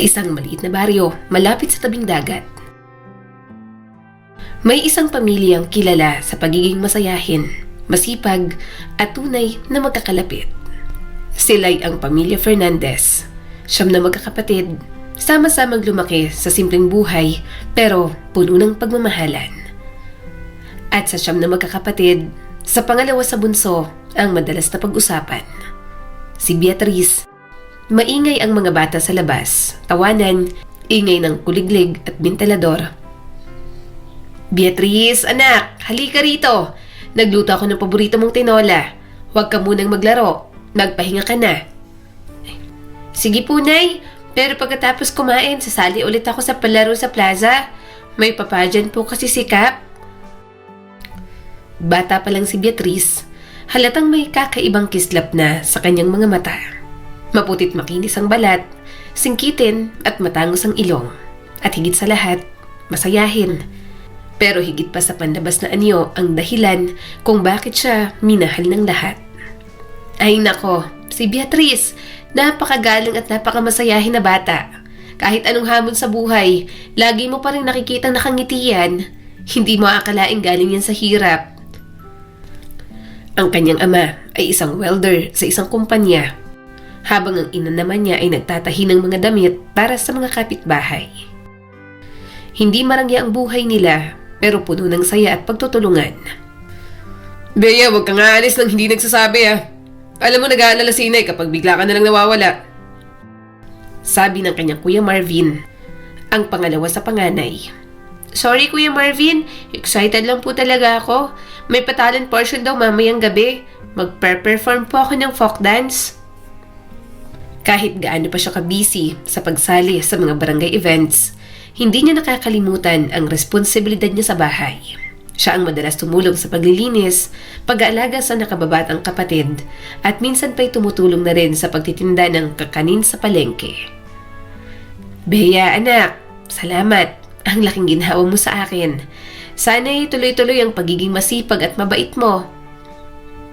isang maliit na baryo malapit sa tabing dagat. May isang pamilyang kilala sa pagiging masayahin, masipag at tunay na magkakalapit. Sila'y ang pamilya Fernandez. 9 na magkakapatid, sama-samang lumaki sa simpleng buhay pero puno ng pagmamahalan. At sa 9 na magkakapatid, sa pangalawa sa bunso ang madalas na pag-usapan. Si Beatriz. Maingay ang mga bata sa labas, tawanan, ingay ng kuliglig at bentilador. Beatriz, anak, halika rito. Nagluto ako ng paborito mong tinola. Huwag ka munang maglaro. Magpahinga ka na. Sige po, Nay. Pero pagkatapos kumain, sasali ulit ako sa palaro sa plaza. May papadyan po kasi si Cap. Bata pa lang si Beatriz, halatang may kakaibang kislap na sa kanyang mga mata. Maputit makinis ang balat, singkitin at matangos ang ilong. At higit sa lahat, masayahin. Pero higit pa sa panlabas na anyo ang dahilan kung bakit siya minahal ng lahat. Ay nako, si Beatriz, napakagalang at napakamasayahin na bata. Kahit anong hamon sa buhay, lagi mo pa rin nakikitang nakangiti yan. Hindi mo akalaing galing yan sa hirap. Ang kanyang ama ay isang welder sa isang kumpanya, habang ang ina naman niya ay nagtatahi ng mga damit para sa mga kapitbahay. Hindi marangya ang buhay nila, pero puno ng saya at pagtutulungan. Bea, huwag kang aalis nang hindi nagsasabi Alam mo, nag-aalala si inay kapag bigla ka nalang nawawala. Sabi ng kanyang Kuya Marvin, ang pangalawa sa panganay. Sorry Kuya Marvin, excited lang po talaga ako. May patalent portion daw mamayang gabi. Mag-perform po ako ng folk dance. Kahit gaano pa siya ka-busy sa pagsali sa mga barangay events, hindi niya nakakalimutan ang responsibilidad niya sa bahay. Siya ang madalas tumulong sa paglilinis, pag-aalaga sa nakababatang kapatid, at minsan pa'y tumutulong na rin sa pagtitinda ng kakanin sa palengke. Bea, anak, salamat. Ang laking ginhawa mo sa akin. Sana'y tuloy-tuloy ang pagiging masipag at mabait mo.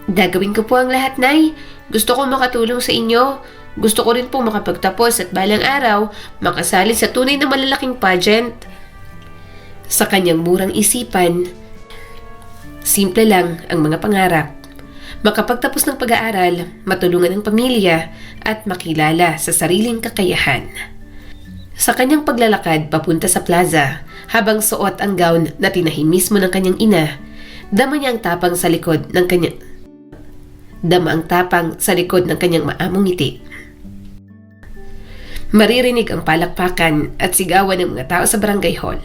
Gagawin ko po ang lahat, Nay. Gusto ko makatulong sa inyo. Gusto ko rin po makapagtapos at balang araw makasali sa tunay na malalaking pageant. Sa kanyang murang isipan, simple lang ang mga pangarap. Makapagtapos ng pag-aaral, matulungan ang pamilya, at makilala sa sariling kakayahan. Sa kanyang paglalakad papunta sa plaza, habang suot ang gown na tinahim mismo ng kanyang ina, dama ang tapang sa likod ng kanyang maamong ngiti. Maririnig ang palakpakan at sigawan ng mga tao sa barangay hall.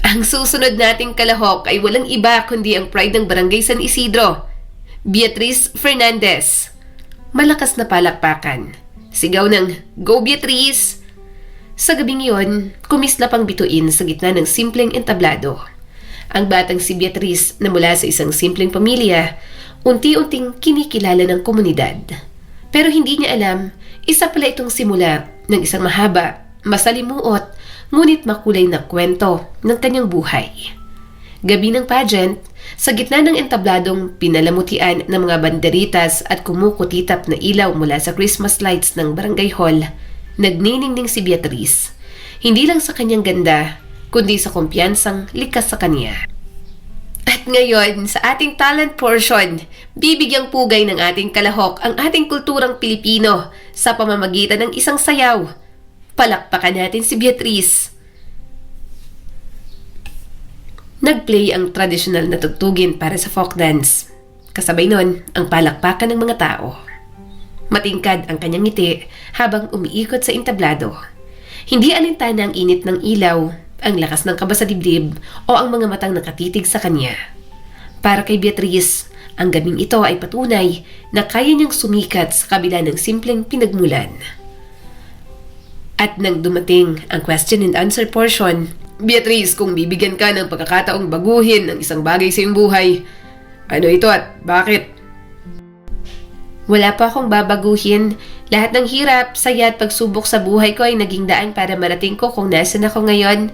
Ang susunod nating kalahok ay walang iba kundi ang pride ng barangay San Isidro, Beatriz Fernandez. Malakas na palakpakan. Sigaw ng, "Go Beatriz!" Sa gabing iyon, kumislap ang bituin sa gitna ng simpleng entablado. Ang batang si Beatriz na mula sa isang simpleng pamilya, unti-unting kinikilala ng komunidad. Pero hindi niya alam, isa pala itong simula ng isang mahaba, masalimuot, ngunit makulay na kwento ng kanyang buhay. Gabi ng pageant, sa gitna ng entabladong pinalamutian ng mga banderitas at kumukutitap na ilaw mula sa Christmas lights ng barangay hall, nagniningning si Beatriz. Hindi lang sa kanyang ganda, kundi sa kumpiyansang likas sa kanya. At ngayon, sa ating talent portion, bibigyang pugay ng ating kalahok ang ating kulturang Pilipino sa pamamagitan ng isang sayaw. Palakpakan natin si Beatriz. Nagplay ang tradisyonal na tugtugin para sa folk dance. Kasabay nun ang palakpakan ng mga tao. Matingkad ang kanyang ngiti habang umiikot sa entablado. Hindi alintana ang init ng ilaw, ang lakas ng kaba sa dibdib o ang mga matang nakatitig sa kanya. Para kay Beatriz, ang gabing ito ay patunay na kaya niyang sumikat sa kabila ng simpleng pinagmulan. At nang dumating ang question and answer portion, Beatriz, kung bibigyan ka ng pagkakataong baguhin ang isang bagay sa iyong buhay, ano ito at bakit? Wala pa akong babaguhin. Lahat ng hirap, saya at pagsubok sa buhay ko ay naging daan para marating ko kung nasan ako ngayon.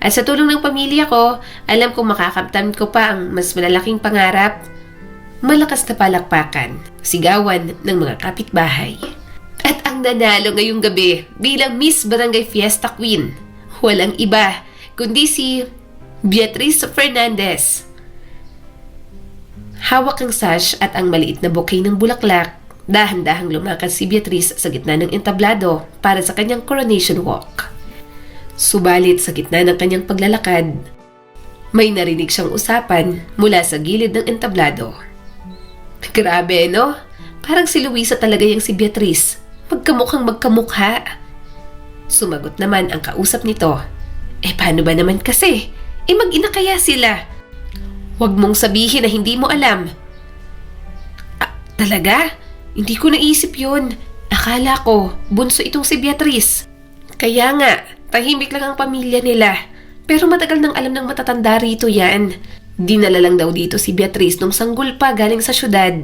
At sa tulong ng pamilya ko, alam kong makakamtan ko pa ang mas malalaking pangarap. Malakas na palakpakan, sigawan ng mga kapitbahay. At ang nanalo ngayong gabi bilang Miss Barangay Fiesta Queen, walang iba kundi si Beatrice Fernandez. Hawak ang sash at ang maliit na bouquet ng bulaklak, dahan-dahang lumakad si Beatrice sa gitna ng entablado para sa kanyang coronation walk. Subalit sa gitna ng kanyang paglalakad, may narinig siyang usapan mula sa gilid ng entablado. Grabe, no? Parang si Luisa talaga yung si Beatrice. Magkamukhang magkamukha. Sumagot naman ang kausap nito. Paano ba naman kasi? Mag-ina kaya sila? Huwag mong sabihin na hindi mo alam. Talaga? Hindi ko naisip yun. Akala ko, bunso itong si Beatrice. Kaya nga, tahimik lang ang pamilya nila. Pero matagal nang alam ng matatanda rito yan. Dinala lang daw dito si Beatrice nung sanggol pa galing sa syudad.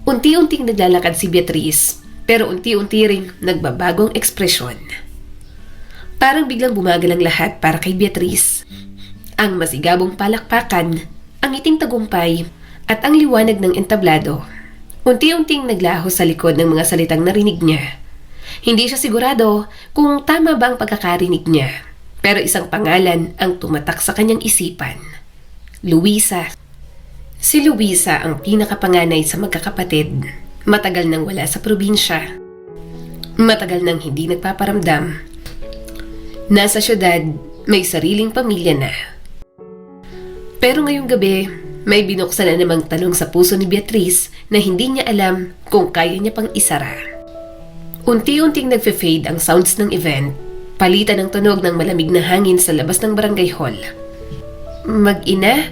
Unti-unting naglalakad si Beatrice, pero unti-unti ring nagbabagong ekspresyon. Parang biglang bumagal ang lahat para kay Beatrice. Ang masigabong palakpakan, ang ngiting tagumpay, at ang liwanag ng entablado. Unti-unting naglaho sa likod ng mga salitang narinig niya. Hindi siya sigurado kung tama ba ang pagkakarinig niya, pero isang pangalan ang tumatak sa kanyang isipan. Luisa. Si Luisa ang pinakapanganay sa magkakapatid. Matagal nang wala sa probinsya. Matagal nang hindi nagpaparamdam. Nasa syudad, may sariling pamilya na. Pero ngayong gabi, may binuksan na namang tanong sa puso ni Beatrice na hindi niya alam kung kaya niya pang isara. Unti-unting nagfe-fade ang sounds ng event, palitan ng tunog ng malamig na hangin sa labas ng barangay hall. Mag-ina?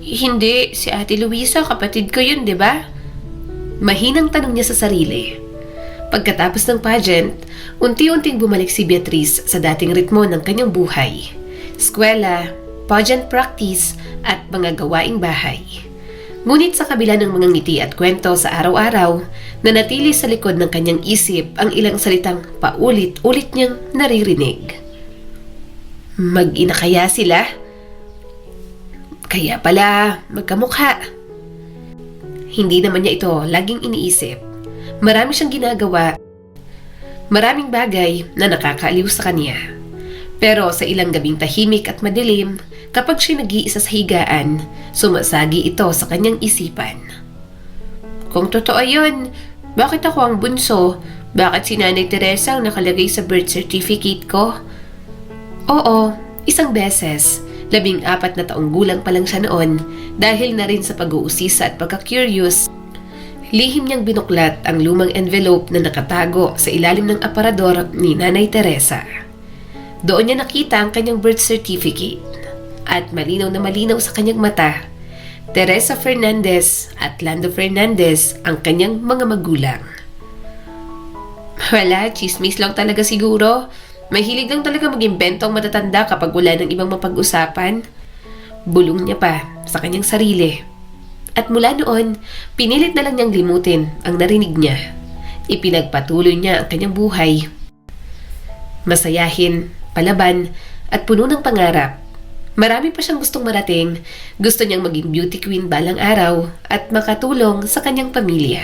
Hindi, si Ate Luisa, kapatid ko yun, di ba? Mahinang tanong niya sa sarili. Pagkatapos ng pageant, unti-unting bumalik si Beatrice sa dating ritmo ng kanyang buhay. Eskwela, pageant practice, at mga gawaing bahay. Ngunit sa kabila ng mga ngiti at kwento sa araw-araw, nanatili sa likod ng kanyang isip ang ilang salitang paulit-ulit niyang naririnig. Mag-ina kaya sila? Kaya pala, magkamukha. Hindi naman niya ito laging iniisip. Marami siyang ginagawa. Maraming bagay na nakakaaliw sa kanya. Pero sa ilang gabing tahimik at madilim, kapag siya nag-iisa sa higaan, sumasagi ito sa kanyang isipan. Kung totoo yun, bakit ako ang bunso? Bakit si Nanay Teresa ang nakalagay sa birth certificate ko? Oo, isang beses. 14 na taong gulang pa lang siya noon dahil na rin sa pag-uusisa at pagka-curious. Lihim niyang binuklat ang lumang envelope na nakatago sa ilalim ng aparador ni Nanay Teresa. Doon niya nakita ang kanyang birth certificate at malinaw na malinaw sa kanyang mata, Teresa Fernandez at Lando Fernandez ang kanyang mga magulang. Wala, chismis lang talaga siguro. Mahilig lang talaga mag-imbento ang matatanda kapag wala ng ibang mapag-usapan. Bulong niya pa sa kanyang sarili. At mula noon, pinilit na lang niyang limutin ang narinig niya. Ipinagpatuloy niya ang kanyang buhay. Masayahin, palaban, at puno ng pangarap. Marami pa siyang gustong marating. Gusto niyang maging beauty queen balang araw at makatulong sa kanyang pamilya.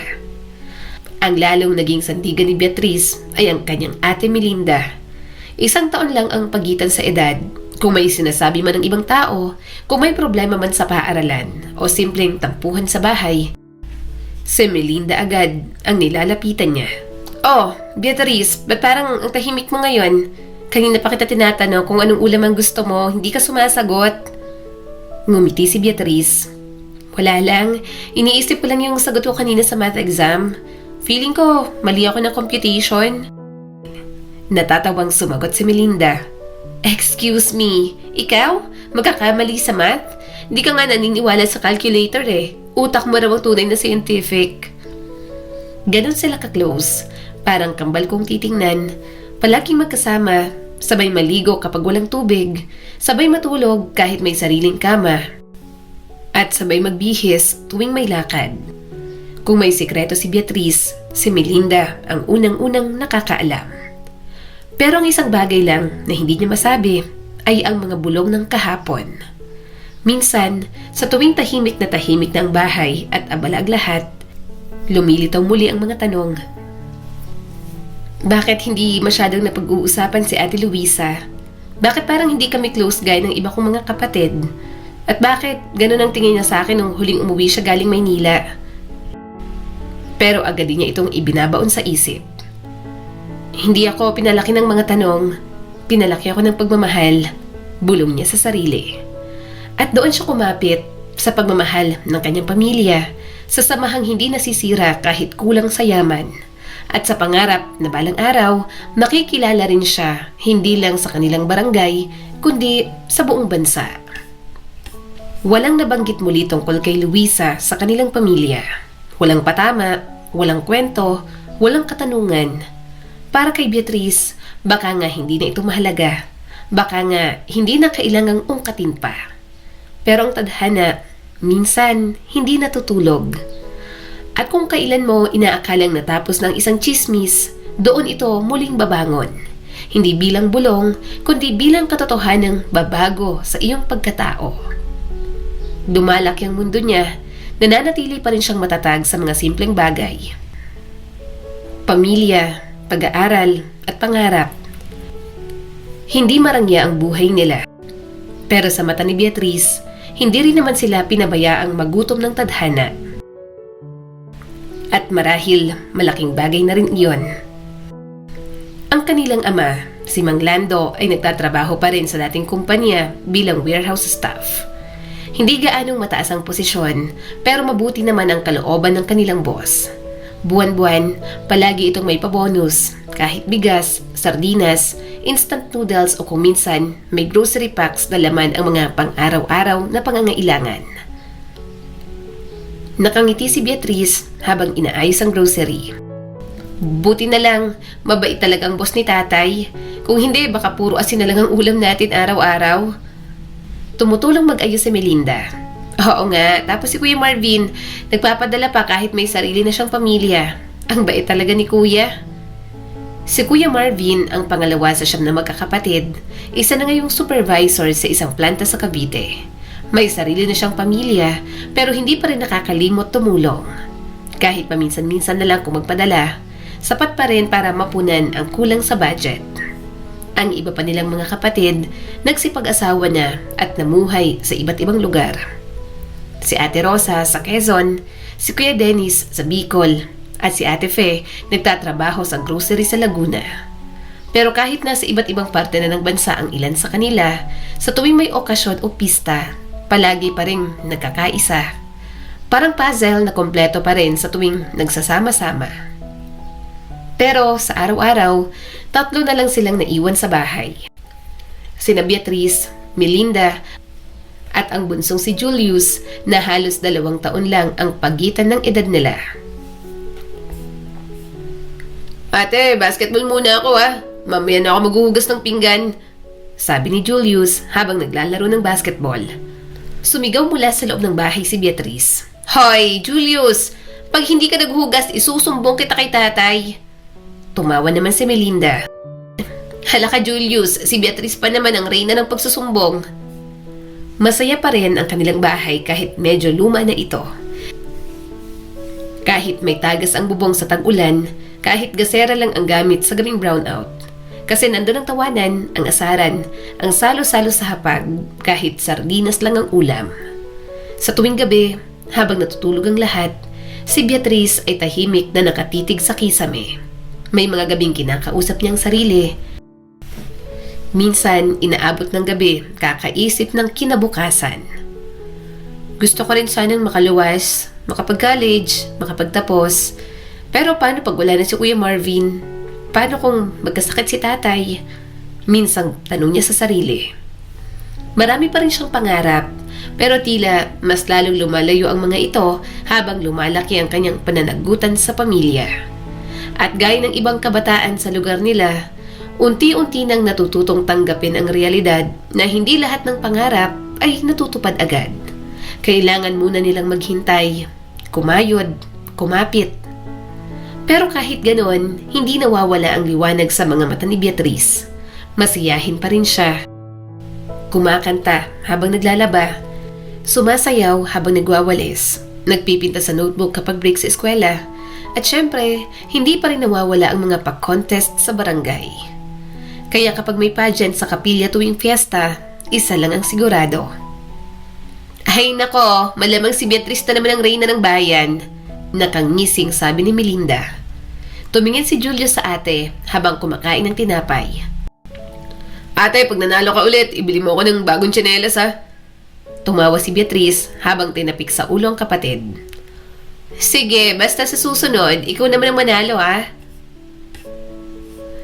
Ang lalong naging sandigan ni Beatrice ay ang kanyang ate Melinda. 1 taon lang ang pagitan sa edad. Kung may sinasabi man ng ibang tao, kung may problema man sa paaralan o simpleng tampuhan sa bahay, si Melinda agad ang nilalapitan niya. Oh, Beatrice, ba't parang ang tahimik mo ngayon? Kanina pa kita tinatanong kung anong ulam ang gusto mo, hindi ka sumasagot. Ngumiti si Beatrice. Wala lang, iniisip ko lang yung sagot ko kanina sa math exam. Feeling ko, mali ako ng computation. Natatawang sumagot si Melinda. Excuse me, ikaw? Magkakamali sa math? Di ka nga naniniwala sa calculator eh. Utak mo raw ang tunay na scientific. Ganon sila ka-close. Parang kambal kong titingnan. Palaging magkasama. Sabay maligo kapag walang tubig. Sabay matulog kahit may sariling kama. At sabay magbihis tuwing may lakad. Kung may sikreto si Beatrice, si Melinda ang unang-unang nakakaalam. Pero ang isang bagay lang na hindi niya masabi ay ang mga bulong ng kahapon. Minsan, sa tuwing tahimik na ang bahay at abala ang lahat, lumilitaw muli ang mga tanong. Bakit hindi masyadong napag-uusapan si Ate Luisa? Bakit parang hindi kami close gaya ng iba kong mga kapatid? At bakit ganun ang tingin niya sa akin nung huling umuwi siya galing Maynila? Pero agad din niya itong ibinabaon sa isip. Hindi ako pinalaki ng mga tanong. Pinalaki ako ng pagmamahal. Bulong niya sa sarili. At doon siya kumapit sa pagmamahal ng kanyang pamilya, sa samahang hindi nasisira kahit kulang sa yaman, at sa pangarap na balang araw makikilala rin siya hindi lang sa kanilang barangay kundi sa buong bansa. Walang nabanggit muli tungkol kay Luisa sa kanilang pamilya. Walang patama, walang kwento, walang katanungan. Para kay Beatrice, baka nga hindi na ito mahalaga. Baka nga hindi na kailangang ungkatin pa. Pero ang tadhana, minsan hindi natutulog. At kung kailan mo inaakalang natapos ng isang chismis, doon ito muling babangon. Hindi bilang bulong, kundi bilang katotohanang babago sa iyong pagkatao. Dumalaki ang mundo niya, nananatili pa rin siyang matatag sa mga simpleng bagay. Pamilya, pag-aaral, at pangarap. Hindi marangya ang buhay nila. Pero sa mata ni Beatrice, hindi rin naman sila pinabayaang magutom ng tadhana. At marahil malaking bagay na rin iyon. Ang kanilang ama, si Mang Lando, ay nagtatrabaho pa rin sa dating kumpanya bilang warehouse staff. Hindi gaanong mataas ang posisyon, pero mabuti naman ang kalooban ng kanilang boss. Buwan-buwan, palagi itong may pabonus, kahit bigas, sardinas, instant noodles o kung minsan may grocery packs na laman ang mga pang-araw-araw na pangangailangan. Nakangiti si Beatrice habang inaayos ang grocery. Buti na lang, mabait talagang boss ni tatay. Kung hindi, baka puro asin na lang ang ulam natin araw-araw. Tumutulong mag-ayos si Melinda. Oo nga, tapos si Kuya Marvin, nagpapadala pa kahit may sarili na siyang pamilya. Ang bait talaga ni Kuya. Si Kuya Marvin ang pangalawa sa siyam na magkakapatid. Isa na ngayong supervisor sa isang planta sa Cavite. May sarili na siyang pamilya, pero hindi pa rin nakakalimot tumulong. Kahit paminsan-minsan na lang kung magpadala, sapat pa rin para mapunan ang kulang sa budget. Ang iba pa nilang mga kapatid, nagsipag-asawa na at namuhay sa iba't ibang lugar. Si Ate Rosa sa Quezon, si Kuya Dennis sa Bicol, at si Ate Fe nagtatrabaho sa grocery sa Laguna. Pero kahit nasa iba't ibang parte na ng bansa ang ilan sa kanila, sa tuwing may okasyon o pista, palagi pa rin nagkakaisa. Parang puzzle na kompleto pa rin sa tuwing nagsasama-sama. Pero sa araw-araw, 3 na lang silang naiwan sa bahay. Sina Beatrice, Melinda, at ang bunsong si Julius na halos 2 taon lang ang pagitan ng edad nila. Ate, basketball muna ako ah. Mamaya na ako maghuhugas ng pinggan, sabi ni Julius habang naglalaro ng basketball. Sumigaw mula sa loob ng bahay si Beatrice. Hoy, Julius! Pag hindi ka naghugas, isusumbong kita kay tatay. Tumawa naman si Melinda. Hala ka, Julius, si Beatrice pa naman ang reyna ng pagsusumbong. Masaya pa rin ang kanilang bahay kahit medyo luma na ito. Kahit may tagas ang bubong sa tag-ulan, kahit gasera lang ang gamit sa gabing brownout. Kasi nandun ang tawanan, ang asaran, ang salo-salo sa hapag, kahit sardinas lang ang ulam. Sa tuwing gabi, habang natutulog ang lahat, si Beatrice ay tahimik na nakatitig sa kisame. May mga gabing kinakausap niyang sarili. Minsan, inaabot ng gabi, kakaisip ng kinabukasan. Gusto ko rin sanang makaluwas, makapag-college, makapagtapos. Pero paano pag wala na si Kuya Marvin? Paano kung magkasakit si tatay? Minsang tanong niya sa sarili. Marami pa rin siyang pangarap, pero tila mas lalong lumalayo ang mga ito habang lumalaki ang kanyang pananagutan sa pamilya. At gaya ng ibang kabataan sa lugar nila, unti-unti nang natututong tanggapin ang realidad na hindi lahat ng pangarap ay natutupad agad. Kailangan muna nilang maghintay, kumayod, kumapit. Pero kahit ganoon, hindi nawawala ang liwanag sa mga mata ni Beatrice. Masiyahin pa rin siya. Kumakanta habang naglalaba, sumasayaw habang nagwawalis, nagpipinta sa notebook kapag break sa eskwela, At syempre, hindi pa rin nawawala ang mga pag-contest sa barangay. Kaya kapag may pageant sa kapilya tuwing fiesta, isa lang ang sigurado. Ay nako, malamang si Beatrice na naman ang reyna ng bayan. Nakangising sabi ni Melinda. Tumingin si Julio sa ate habang kumakain ng tinapay. Ate, pag nanalo ka ulit, ibili mo ako ng bagong tsinelas ha. Tumawa si Beatrice habang tinapik sa ulo ang kapatid. Sige, basta sa susunod, ikaw naman ang manalo ha.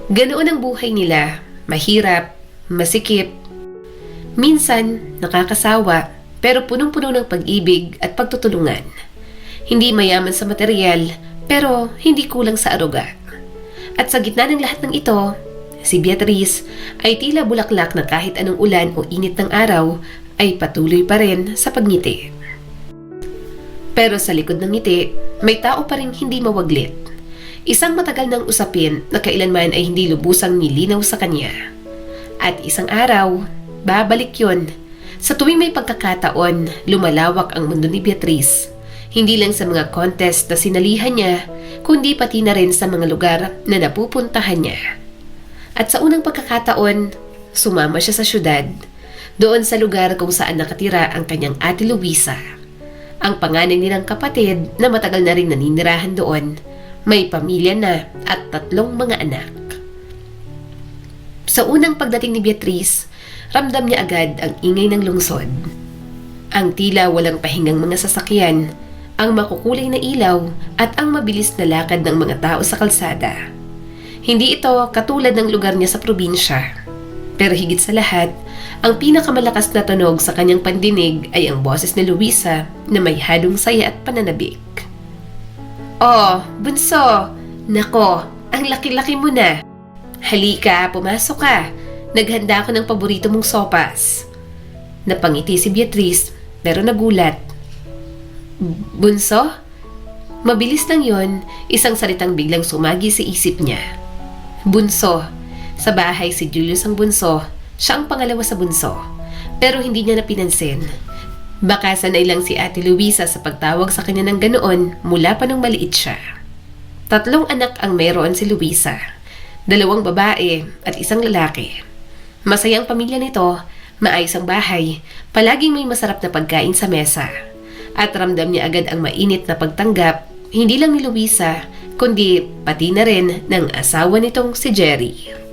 Ganoon ang buhay nila. Mahirap, masikip. Minsan, nakakasawa, pero punong-puno ng pag-ibig at pagtutulungan. Hindi mayaman sa material, pero hindi kulang sa aruga. At sa gitna ng lahat ng ito, si Beatrice ay tila bulaklak na kahit anong ulan o init ng araw ay patuloy pa rin sa pagngiti. Pero sa likod ng ngiti, may tao pa rin hindi mawaglit. Isang matagal ng usapin na kailanman ay hindi lubusang nilinaw sa kanya. At isang araw, babalik yon. Sa tuwing may pagkakataon, lumalawak ang mundo ni Beatrice. Hindi lang sa mga contest na sinalihan niya, kundi pati na rin sa mga lugar na napupuntahan niya. At sa unang pagkakataon, sumama siya sa syudad, doon sa lugar kung saan nakatira ang kanyang ate Luisa. Ang panganay nilang kapatid na matagal na rin naninirahan doon, may pamilya na at 3 mga anak. Sa unang pagdating ni Beatrice, ramdam niya agad ang ingay ng lungsod. Ang tila walang pahingang mga sasakyan, ang makukulay na ilaw at ang mabilis na lakad ng mga tao sa kalsada. Hindi ito katulad ng lugar niya sa probinsya. Pero higit sa lahat, ang pinakamalakas na tunog sa kanyang pandinig ay ang boses ni Luisa na may halong saya at pananabik. Oh, bunso! Nako, ang laki-laki mo na! Halika, pumasok ka! Naghanda ako ng paborito mong sopas. Napangiti si Beatrice pero nagulat. Bunso? Mabilis lang yon, isang salitang biglang sumagi sa isip niya. Bunso. Sa bahay si Julius ang bunso, siya ang pangalawa sa bunso. Pero hindi niya napinansin. Baka sanay lang si Ate Luisa sa pagtawag sa kanya ng ganoon mula pa nung maliit siya. 3 anak ang mayroon si Luisa. 2 babae at 1 lalaki. Masayang pamilya nito, maayos ang bahay, palaging may masarap na pagkain sa mesa. At ramdam niya agad ang mainit na pagtanggap, hindi lang ni Luisa, kundi pati na rin ng asawa nitong si Jerry.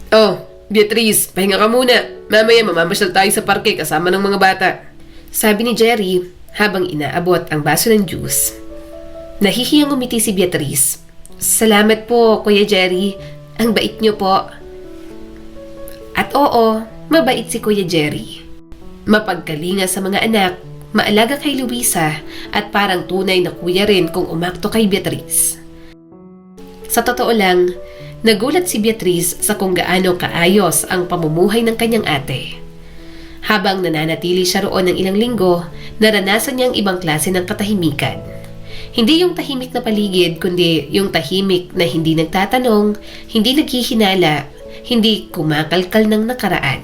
Oh, Beatrice, pahinga ka muna. Mamaya mamamasyal tayo sa parke kasama ng mga bata. Sabi ni Jerry habang inaabot ang baso ng juice. Nahihiyang umiti si Beatrice. Salamat po, Kuya Jerry. Ang bait niyo po. At oo, mabait si Kuya Jerry. Mapagkalinga sa mga anak, maalaga kay Luisa at parang tunay na kuya rin kung umakto kay Beatrice. Sa totoo lang, nagulat si Beatrice sa kung gaano kaayos ang pamumuhay ng kanyang ate. Habang nananatili siya roon ng ilang linggo, naranasan niya ang ibang klase ng katahimikan. Hindi yung tahimik na paligid, kundi yung tahimik na hindi nagtatanong, hindi naghihinala, hindi kumakalkal ng nakaraan.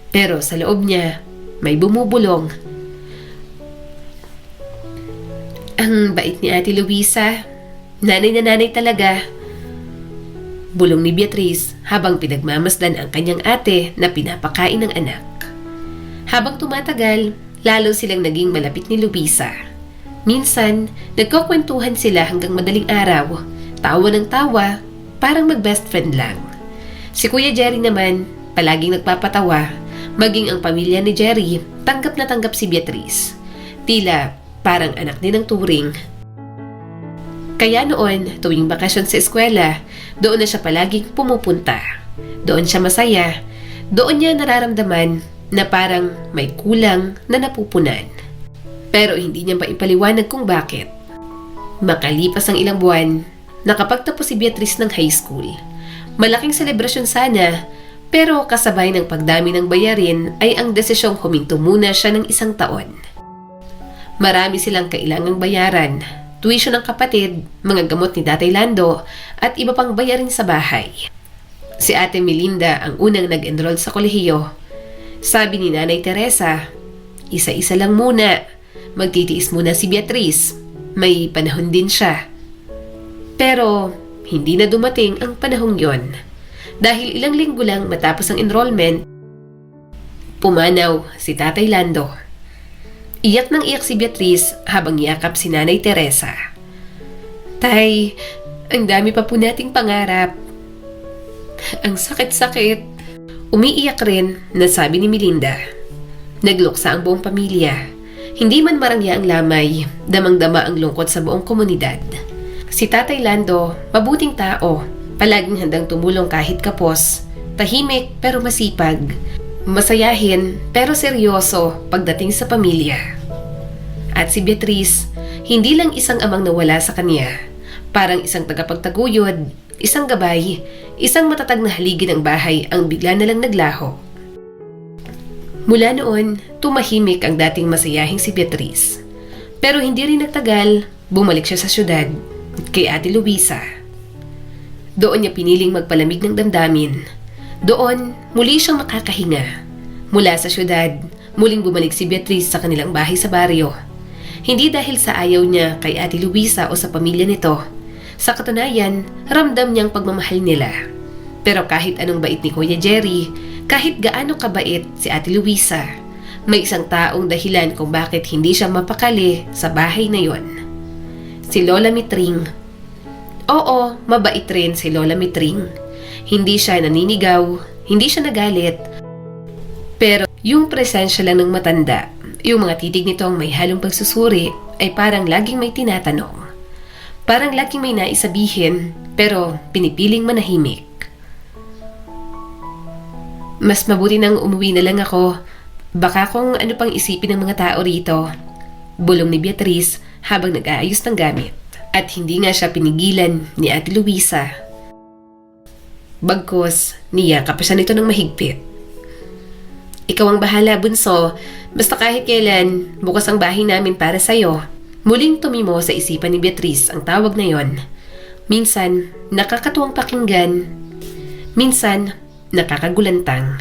Pero sa loob niya, may bumubulong. Ang bait ni Ate Luisa. Nanay na nanay talaga. Bulong ni Beatrice habang pinagmamasdan ang kanyang ate na pinapakain ng anak. Habang tumatagal, lalo silang naging malapit ni Luisa. Minsan, nagkukwentuhan sila hanggang madaling araw, tawa ng tawa, parang mag-best friend lang. Si Kuya Jerry naman, palaging nagpapatawa, maging ang pamilya ni Jerry, tanggap na tanggap si Beatrice. Tila parang anak din ng turing. Kaya noon, tuwing bakasyon sa eskwela, doon na siya palaging pumupunta. Doon siya masaya. Doon niya nararamdaman na parang may kulang na napupunan. Pero hindi niya maipaliwanag kung bakit. Makalipas ang ilang buwan, nakapagtapos si Beatrice ng high school. Malaking selebrasyon sana, pero kasabay ng pagdami ng bayarin ay ang desisyong huminto muna siya ng 1 taon. Marami silang kailangang bayaran. Tuition ng kapatid, mga gamot ni Tatay Lando, at iba pang bayarin sa bahay. Si Ate Melinda ang unang nag-enroll sa kolehiyo. Sabi ni Nanay Teresa, isa-isa lang muna. Magtitiis muna si Beatrice. may panahon din siya. Pero hindi na dumating ang panahong yon. Dahil ilang linggo lang matapos ang enrollment, pumanaw si Tatay Lando. Iyak nang iyak si Beatrice habang yakap si Nanay Teresa. Tay, ang dami pa po nating pangarap. Ang sakit-sakit. Umiiyak rin na sabi ni Melinda. Nagluksa ang buong pamilya. Hindi man marangya ang lamay, damang-dama ang lungkot sa buong komunidad. Si Tatay Lando, mabuting tao, palaging handang tumulong kahit kapos, tahimik pero masipag, masayahin pero seryoso pagdating sa pamilya. At si Beatrice, hindi lang isang amang nawala sa kanya, parang isang tagapagtaguyod, isang gabay, isang matatag na haligi ng bahay ang bigla na lang naglaho. Mula noon, tumahimik ang dating masayahing si Beatrice. Pero hindi rin nagtagal, bumalik siya sa syudad, kay Ate Luisa. Doon niya piniling magpalamig ng damdamin. Doon, muli siyang makakahinga. Mula sa syudad, muling bumalik si Beatrice sa kanilang bahay sa baryo. Hindi dahil sa ayaw niya kay Ate Luisa o sa pamilya nito. Sa katunayan, ramdam niyang pagmamahal nila. Pero kahit anong bait ni Kuya Jerry, kahit gaano kabait si Ate Luisa, may isang taong dahilan kung bakit hindi siya mapakali sa bahay na yon. Si Lola Mitring. Oo, mabait rin si Lola Mitring. Hindi siya naninigaw, hindi siya nagalit. Pero yung presensya lang ng matanda, yung mga titig nitong may halong pagsusuri ay parang laging may tinatanong. Parang laging may naisabihin, pero pinipiling manahimik. Mas mabuti nang umuwi na lang ako. Baka kung ano pang isipin ng mga tao rito. Bulong ni Beatrice habang nag-aayos ng gamit. At hindi nga siya pinigilan ni Ate Luisa. Bagkus, niyakap pa siya nito ng mahigpit. Ikaw ang bahala, bunso. Basta kahit kailan, bukas ang bahay namin para sa'yo. Muling tumimo sa isipan ni Beatrice ang tawag na yon. Minsan, nakakatuwang pakinggan. Minsan, nakakagulantang.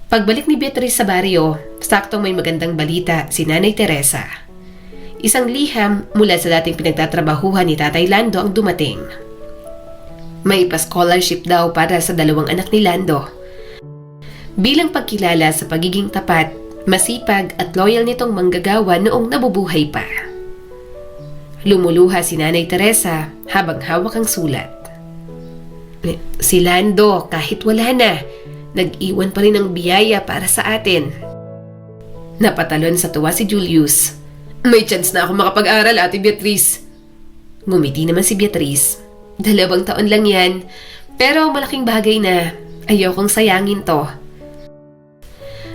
Pagbalik ni Beatrice sa baryo, saktong may magandang balita si Nanay Teresa. Isang liham mula sa dating pinagtatrabahuhan ni Tatay Lando ang dumating. May pa-scholarship daw para sa 2 anak ni Lando. Bilang pagkilala sa pagiging tapat, masipag at loyal nitong manggagawa noong nabubuhay pa. Lumuluha si Nanay Teresa habang hawak ang sulat. Si Lando, kahit wala na, nag-iwan pa rin ng biyaya para sa atin. Napatalon sa tuwa si Julius. May chance na ako makapag-aral, Ate Beatrice. Ngumiti naman si Beatrice. 2 taon lang yan, pero malaking bagay na. Ayaw kong sayangin to.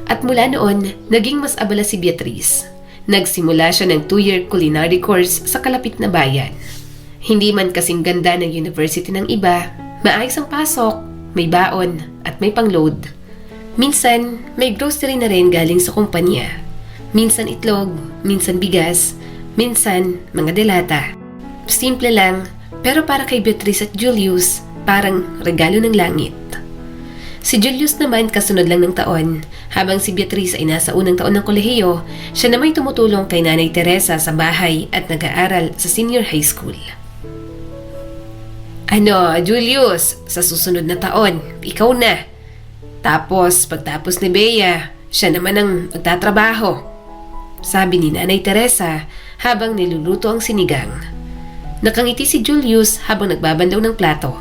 At mula noon, naging mas abala si Beatrice. Nagsimula siya ng 2-year culinary course sa kalapit na bayan. Hindi man kasing ganda ng university ng iba, maayos ang pasok, may baon, at may pang-load. Minsan, may grocery na rin galing sa kumpanya. Minsan itlog, minsan bigas, minsan mga delata. Simple lang, pero para kay Beatrice at Julius, parang regalo ng langit. Si Julius naman kasunod lang ng taon. Habang si Beatrice ay nasa unang taon ng kolehiyo, siya na may tumutulong kay Nanay Teresa sa bahay at nag-aaral sa senior high school. Ano, Julius, sa susunod na taon, ikaw na. Tapos, pagtapos ni Bea, siya naman ang magtatrabaho. Sabi ni Nanay Teresa habang niluluto ang sinigang. Nakangiti si Julius habang nagbabandaw ng plato.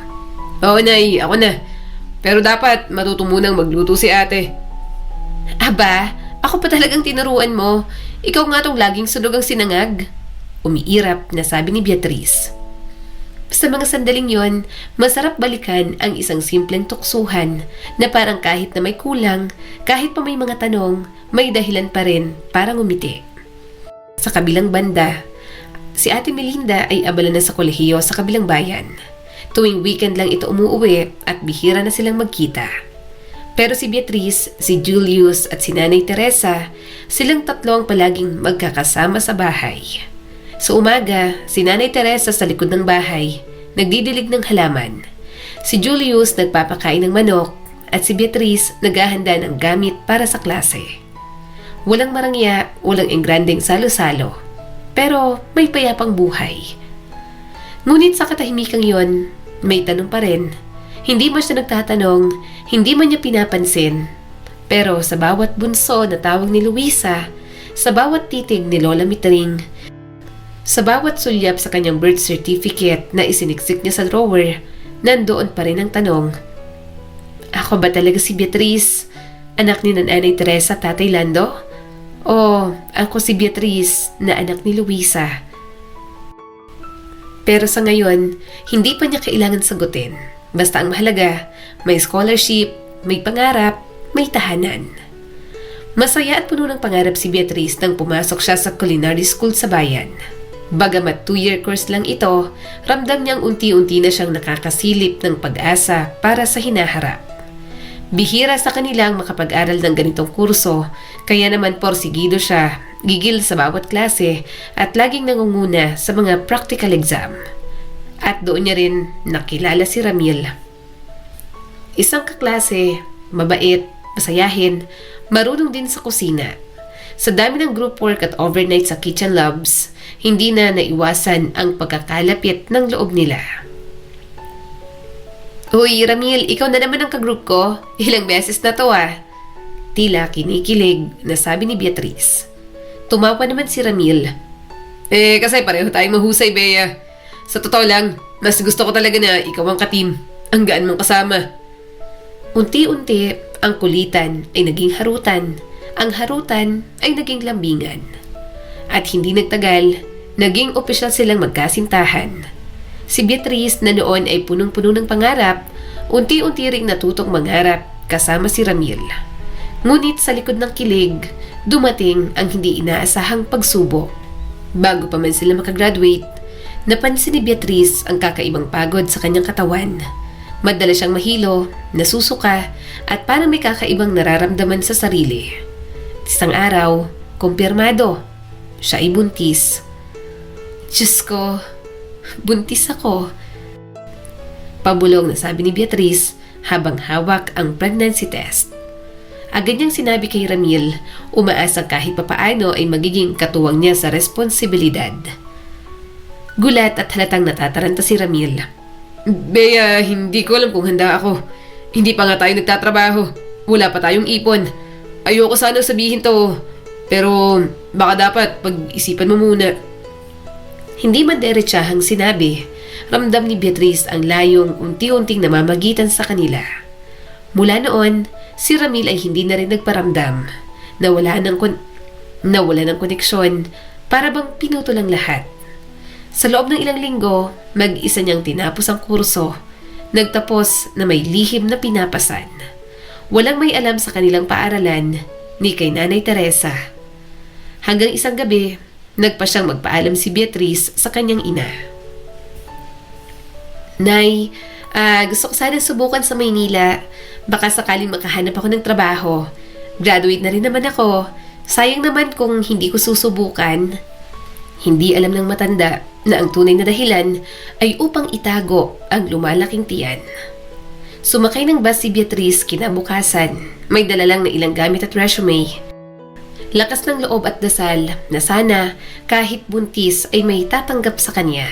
Oo, Nay, ako na. Pero dapat matuto munang magluto si ate. Aba, ako pa talagang tinuruan mo. Ikaw nga tong laging sunog ang sinangag. Umiirap na sabi ni Beatrice. Sa mga sandaling yon, masarap balikan ang isang simpleng tuksuhan na parang kahit na may kulang, kahit pa may mga tanong, may dahilan pa rin para ngumiti. Sa kabilang banda, si Ate Melinda ay abala na sa kolehiyo sa kabilang bayan. Tuwing weekend lang ito umuuwi at bihira na silang magkita. Pero si Beatrice, si Julius at si Nanay Teresa, silang tatlo ang palaging magkakasama sa bahay. Sa umaga, si Nanay Teresa sa likod ng bahay, nagdidilig ng halaman. Si Julius nagpapakain ng manok at si Beatrice naghahanda ng gamit para sa klase. Walang marangya, walang engrandeng salo-salo. pero may payapang buhay. Ngunit sa katahimikang yon, may tanong pa rin. Hindi man siya nagtatanong, hindi man niya pinapansin. Pero sa bawat bunso na tawag ni Luisa, sa bawat titig ni Lola Mitring, sa bawat sulyap sa kanyang birth certificate na isiniksik niya sa drawer, nandoon pa rin ang tanong, ako ba talaga si Beatriz, anak ni Nanay Teresa Tatay Lando? O ako si Beatriz na anak ni Luisa? Pero sa ngayon, hindi pa niya kailangan sagutin. Basta ang mahalaga, may scholarship, may pangarap, may tahanan. Masaya at puno ng pangarap si Beatriz nang pumasok siya sa culinary school sa bayan. Bagamat 2-year course lang ito, ramdam niyang unti-unti na siyang nakakasilip ng pag-asa para sa hinaharap. Bihira sa kanilang makapag-aral ng ganitong kurso, kaya naman porsigido siya, gigil sa bawat klase at laging nangunguna sa mga practical exam. At doon niya rin nakilala si Ramil. Isang kaklase, mabait, masayahin, marunong din sa kusina. Sa dami ng group work at overnight sa kitchen labs, hindi na naiwasan ang pagkakalapit ng loob nila. Uy, Ramil, ikaw na naman ang kagroup ko. Ilang beses na to ah. Tila kinikilig na sabi ni Beatriz. Tumawa naman si Ramil. Kasi pareho tayong mahusay, Bea. Sa totoo lang, mas gusto ko talaga na ikaw ang ka-team. Ang gaan mong kasama. Unti-unti, ang kulitan ay naging harutan. Ang harutan ay naging lambingan. At hindi nagtagal, naging opisyal silang magkasintahan. Si Beatriz na noon ay punong-puno ng pangarap, unti-unti ring natutong mangarap kasama si Ramil. Ngunit sa likod ng kilig, dumating ang hindi inaasahang pagsubok. Bago pa man sila makagraduate, napansin ni Beatriz ang kakaibang pagod sa kanyang katawan. Madalas siyang mahilo, nasusuka, at parang may kakaibang nararamdaman sa sarili. Isang araw, kumpirmado, siya ay buntis. Diyos ko, buntis ako. Pabulong na sabi ni Beatriz habang hawak ang pregnancy test. Agad niyang sinabi kay Ramil, umaasang kahit papaano ay magiging katuwang niya sa responsibilidad. Gulat at halatang natataranta si Ramil. Bea, hindi ko alam kung handa ako. Hindi pa nga tayo nagtatrabaho. Wala pa tayong ipon. Ayoko sana sabihin to, pero baka dapat pag-isipan mo muna. Hindi maderechahang sinabi, ramdam ni Beatriz ang layong unti-unting namamagitan sa kanila. Mula noon, si Ramil ay hindi na rin nagparamdam. Nawala ng koneksyon, para bang pinutol ang lahat. Sa loob ng ilang linggo, mag-isa niyang tinapos ang kurso. Nagtapos na may lihim na pinapasan. Walang may alam sa kanilang paaralan, ni kay Nanay Teresa. Hanggang isang gabi, nagpa siyang magpaalam si Beatriz sa kanyang ina. Nay, gusto ko sana subukan sa Maynila. Baka sakaling makahanap ako ng trabaho. Graduate na rin naman ako. Sayang naman kung hindi ko susubukan. Hindi alam ng matanda na ang tunay na dahilan ay upang itago ang lumalaking tiyan. Sumakay ng bus si Beatriz kinabukasan. May dala lang na ilang gamit at resume. Lakas ng loob at dasal na sana kahit buntis ay may tatanggap sa kanya.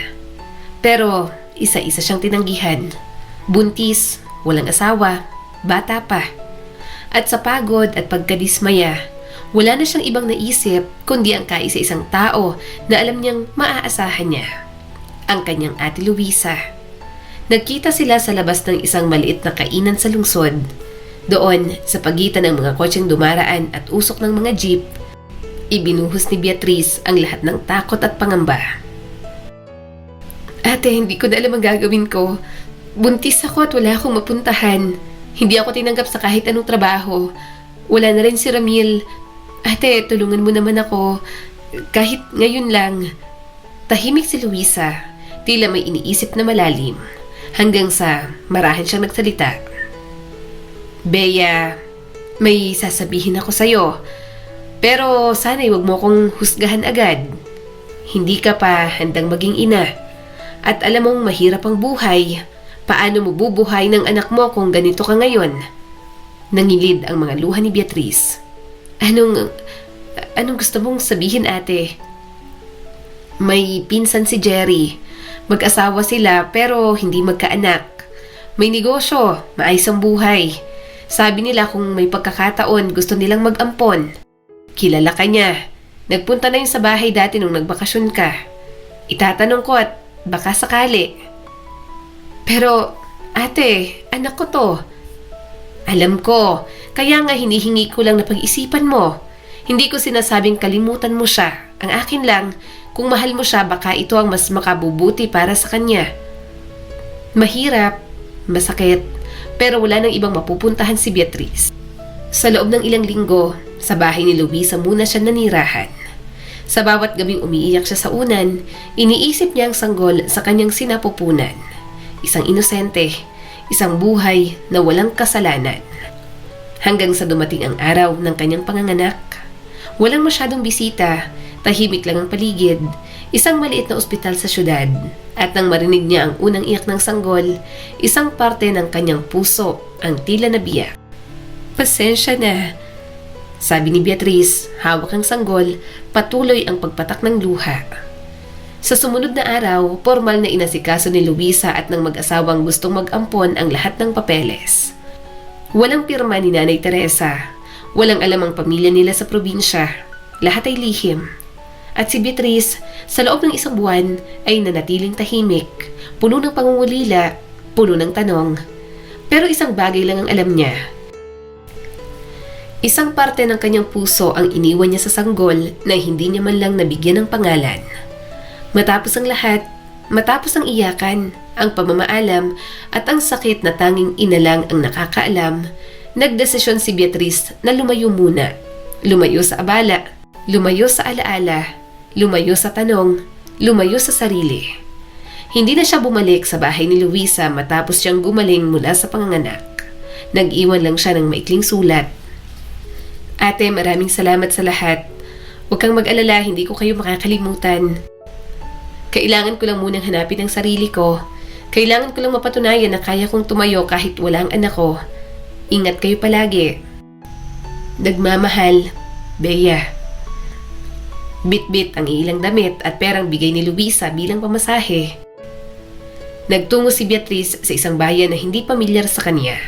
Pero isa-isa siyang tinanggihan. Buntis, walang asawa, bata pa. At sa pagod at pagkadismaya, wala na siyang ibang naisip kundi ang kaisa-isang tao na alam niyang maaasahan niya. Ang kanyang ate Luisa. Nagkita sila sa labas ng isang maliit na kainan sa lungsod. Doon, sa pagitan ng mga kotseng dumaraan at usok ng mga jeep, ibinuhos ni Beatriz ang lahat ng takot at pangamba. Ate, hindi ko na alam ang gagawin ko. Buntis ako at wala akong mapuntahan. Hindi ako tinanggap sa kahit anong trabaho. Wala na rin si Ramil. Ate, tulungan mo naman ako. Kahit ngayon lang. Tahimik si Luisa. Tila may iniisip na malalim. Hanggang sa marahan siyang nagsalita. Bea, may sasabihin ako sa'yo. Pero sana'y wag mo kong husgahan agad. Hindi ka pa handang maging ina. At alam mong mahirap ang buhay. Paano mo bubuhay ng anak mo kung ganito ka ngayon? Nangilid ang mga luha ni Beatriz. Anong gusto mong sabihin, ate? May pinsan si Jerry. Mag-asawa sila pero hindi magkaanak. May negosyo, maayos ang buhay. Sabi nila kung may pagkakataon gusto nilang mag-ampon. Kilala ka niya. Nagpunta na yun sa bahay dati nung nagbakasyon ka. Itatanong ko at baka sakali. Pero, ate, anak ko to. Alam ko, kaya nga hinihingi ko lang na pag-isipan mo. Hindi ko sinasabing kalimutan mo siya. Ang akin lang, kung mahal mo siya, baka ito ang mas makabubuti para sa kanya. Mahirap, masakit, pero wala nang ibang mapupuntahan si Beatrice. Sa loob ng ilang linggo, sa bahay ni Luisa muna siya nanirahan. Sa bawat gabing umiiyak siya sa unan, iniisip niya ang sanggol sa kanyang sinapupunan. Isang inosente, isang buhay na walang kasalanan. Hanggang sa dumating ang araw ng kanyang panganganak. Walang masyadong bisita, tahimik lang ang paligid, isang maliit na ospital sa syudad. At nang marinig niya ang unang iyak ng sanggol, isang parte ng kanyang puso ang tila nabiyak. Pasensya na, sabi ni Beatrice, hawak ang sanggol, patuloy ang pagpatak ng luha. Sa sumunod na araw, formal na inasikaso ni Luisa at ng mag-asawang gustong mag-ampon ang lahat ng papeles. Walang pirma ni Nanay Teresa, walang alam ang pamilya nila sa probinsya, lahat ay lihim. At si Beatrice, sa loob ng isang buwan, ay nanatiling tahimik, puno ng pangungulila, puno ng tanong. Pero isang bagay lang ang alam niya. Isang parte ng kanyang puso ang iniwan niya sa sanggol na hindi niya man lang nabigyan ng pangalan. Matapos ang lahat, matapos ang iyakan, ang pamamaalam at ang sakit na tanging ina lang ang nakakaalam, nagdesisyon si Beatrice na lumayo muna. Lumayo sa abala, lumayo sa alaala, lumayo sa tanong, lumayo sa sarili. Hindi na siya bumalik sa bahay ni Luisa matapos siyang gumaling mula sa panganganak. Nag-iwan lang siya ng maikling sulat. Ate, maraming salamat sa lahat. Huwag kang mag-alala, hindi ko kayo makakalimutan. Kailangan ko lang munang hanapin ang sarili ko. Kailangan ko lang mapatunayan na kaya kong tumayo kahit wala ang anak ko. Ingat kayo palagi. Nagmamahal, Bea. Bit-bit ang ilang damit at perang bigay ni Luisa bilang pamasahe. Nagtungo si Beatrice sa isang bayan na hindi pamilyar sa kanya.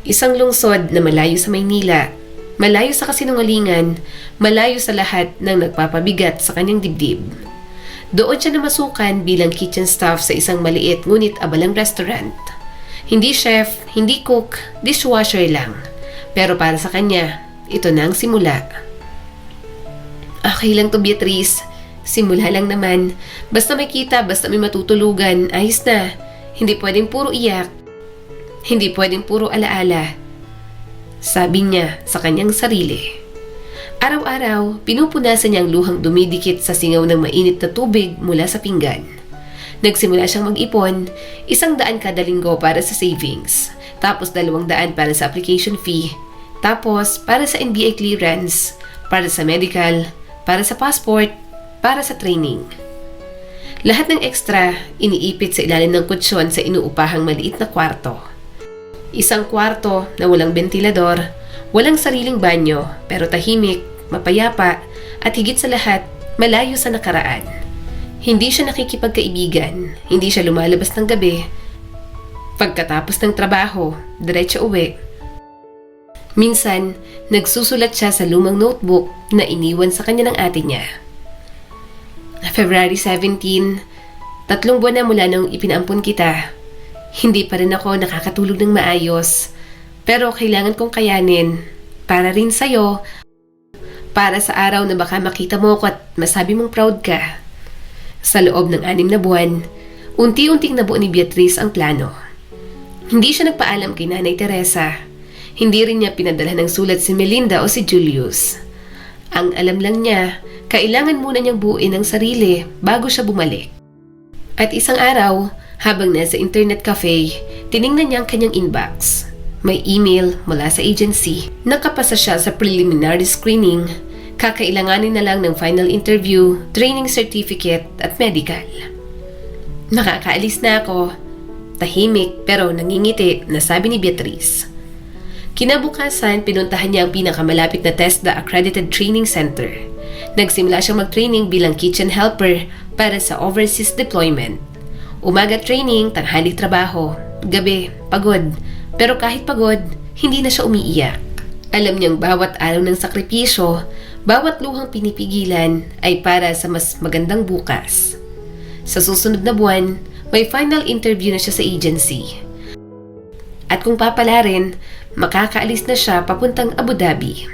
Isang lungsod na malayo sa Maynila, malayo sa kasinungalingan, malayo sa lahat ng nagpapabigat sa kanyang dibdib. Doon siya namasukan bilang kitchen staff sa isang maliit ngunit abalang restaurant. Hindi chef, hindi cook, dishwasher lang. Pero para sa kanya, ito na ang simula. Okay lang to, Beatrice. Simula lang naman. Basta may kita, basta may matutulugan, ayos na. Hindi pwedeng puro iyak. Hindi pwedeng puro alaala. Sabi niya sa kanyang sarili. Araw-araw, pinupunasan niya ang luhang dumidikit sa singaw ng mainit na tubig mula sa pinggan. Nagsimula siyang mag-ipon, 100 kada linggo para sa savings, tapos 200 para sa application fee, tapos para sa NBA clearance, para sa medical, para sa passport, para sa training. Lahat ng extra, iniipit sa ilalim ng kutsyon sa inuupahang maliit na kwarto. Isang kwarto na walang bentilador, walang sariling banyo, pero tahimik, mapayapa, at higit sa lahat, malayo sa nakaraan. Hindi siya nakikipagkaibigan, hindi siya lumalabas ng gabi. Pagkatapos ng trabaho, diretso uwi. Minsan, nagsusulat siya sa lumang notebook na iniwan sa kanya ng ate niya. February 17, 3 buwan na mula nung ipinaampun kita. Hindi pa rin ako nakakatulog ng maayos, pero kailangan kong kayanin para rin sa'yo, para sa araw na baka makita mo ko at masabi mong proud ka. Sa loob ng 6 na buwan, unti-unting nabuo ni Beatrice ang plano. Hindi siya nagpaalam kay Nanay Teresa. Hindi rin niya pinadala ng sulat si Melinda o si Julius. Ang alam lang niya, kailangan muna niyang buuin ang sarili bago siya bumalik. At isang araw, habang nasa internet cafe, tiningnan niya ang kanyang inbox. May email mula sa agency. Nakapasa siya sa preliminary screening. Kakailanganin na lang ng final interview, training certificate at medical. Nakakaalis na ako. Tahimik pero nangingiti na sabi ni Beatrice. Kinabukasan, pinuntahan niya ang pinakamalapit na TESDA Accredited Training Center. Nagsimula siyang mag-training bilang kitchen helper para sa overseas deployment. Umaga training, tanghali trabaho, gabi, pagod. Pero kahit pagod, hindi na siya umiiyak. Alam niyang bawat araw ng sakripisyo, bawat luhang pinipigilan ay para sa mas magandang bukas. Sa susunod na buwan, may final interview na siya sa agency. At kung papalarin, makakaalis na siya papuntang Abu Dhabi.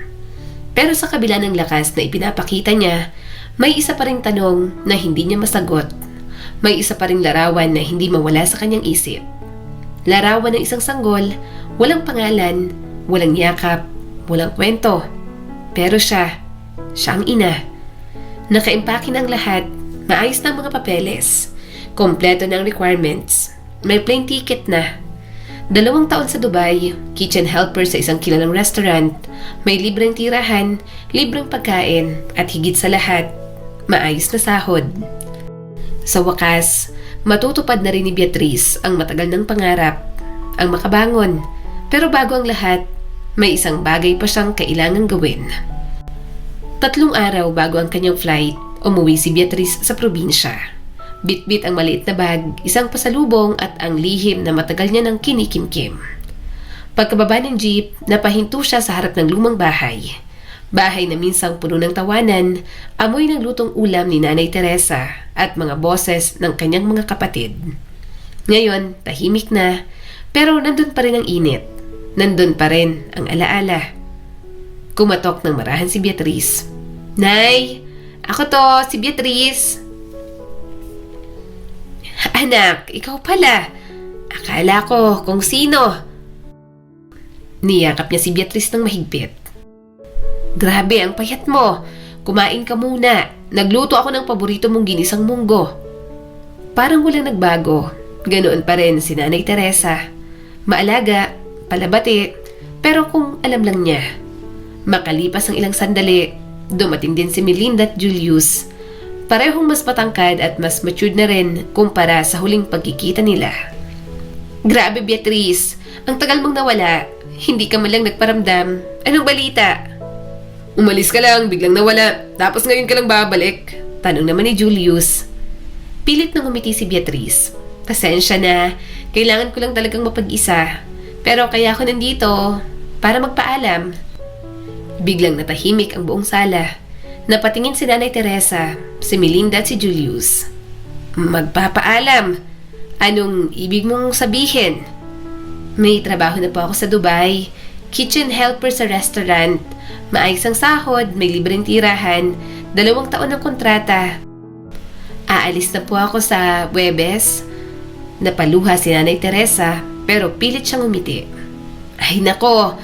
Pero sa kabila ng lakas na ipinapakita niya, may isa pa ring tanong na hindi niya masagot. May isa pa ring larawan na hindi mawala sa kanyang isip. Larawan ng isang sanggol, walang pangalan, walang yakap, walang kwento. Pero siya ang ina. Nakaimpake ng lahat, maayos ng mga papeles, kompleto ng requirements, may plane ticket na. 2 taon sa Dubai, kitchen helper sa isang kilalang restaurant, may libreng tirahan, libreng pagkain, at higit sa lahat, maayos na sahod. Sa wakas, matutupad na rin ni Beatrice ang matagal ng pangarap, ang makabangon. Pero bago ang lahat, may isang bagay pa siyang kailangang gawin. 3 araw bago ang kanyang flight, umuwi si Beatrice sa probinsya. Bit-bit ang maliit na bag, isang pasalubong at ang lihim na matagal niya nang kinikimkim. Pagkababa ng jeep, napahinto siya sa harap ng lumang bahay. Bahay na minsang puno ng tawanan, amoy ng lutong ulam ni Nanay Teresa at mga boses ng kanyang mga kapatid. Ngayon, tahimik na, pero nandun pa rin ang init. Nandun pa rin ang alaala. Kumatok ng marahan si Beatrice. "Nay, ako to, si Beatrice." "Anak, ikaw pala. Akala ko kung sino." Niyakap niya si Beatrice ng mahigpit. "Grabe, ang payat mo. Kumain ka muna. Nagluto ako ng paborito mong ginisang munggo." Parang walang nagbago. Ganoon pa rin si Nanay Teresa. Maalaga, palabati, pero kung alam lang niya. Makalipas ang ilang sandali, dumating din si Melinda at Julius. Parehong mas matangkad at mas matured na rin kumpara sa huling pagkikita nila. "Grabe, Beatrice. Ang tagal mong nawala. Hindi ka man lang nagparamdam. Anong balita?" "Umalis ka lang, biglang nawala. Tapos ngayon ka lang babalik?" Tanong naman ni Julius. Pilit nang umiti si Beatrice. "Pasensya na. Kailangan ko lang talagang mapag-isa. Pero kaya ako nandito para magpaalam." Biglang natahimik ang buong sala. Napatingin si Nanay Teresa, si Melinda at si Julius. "Magpapaalam? Anong ibig mong sabihin?" "May trabaho na po ako sa Dubai. Kitchen helper sa restaurant. Maayos ang sahod, may libreng tirahan, 2 taon ng kontrata. Aalis na po ako sa Huwebes." Napaluha si Nanay Teresa, pero pilit siyang umiti. "Ay nako,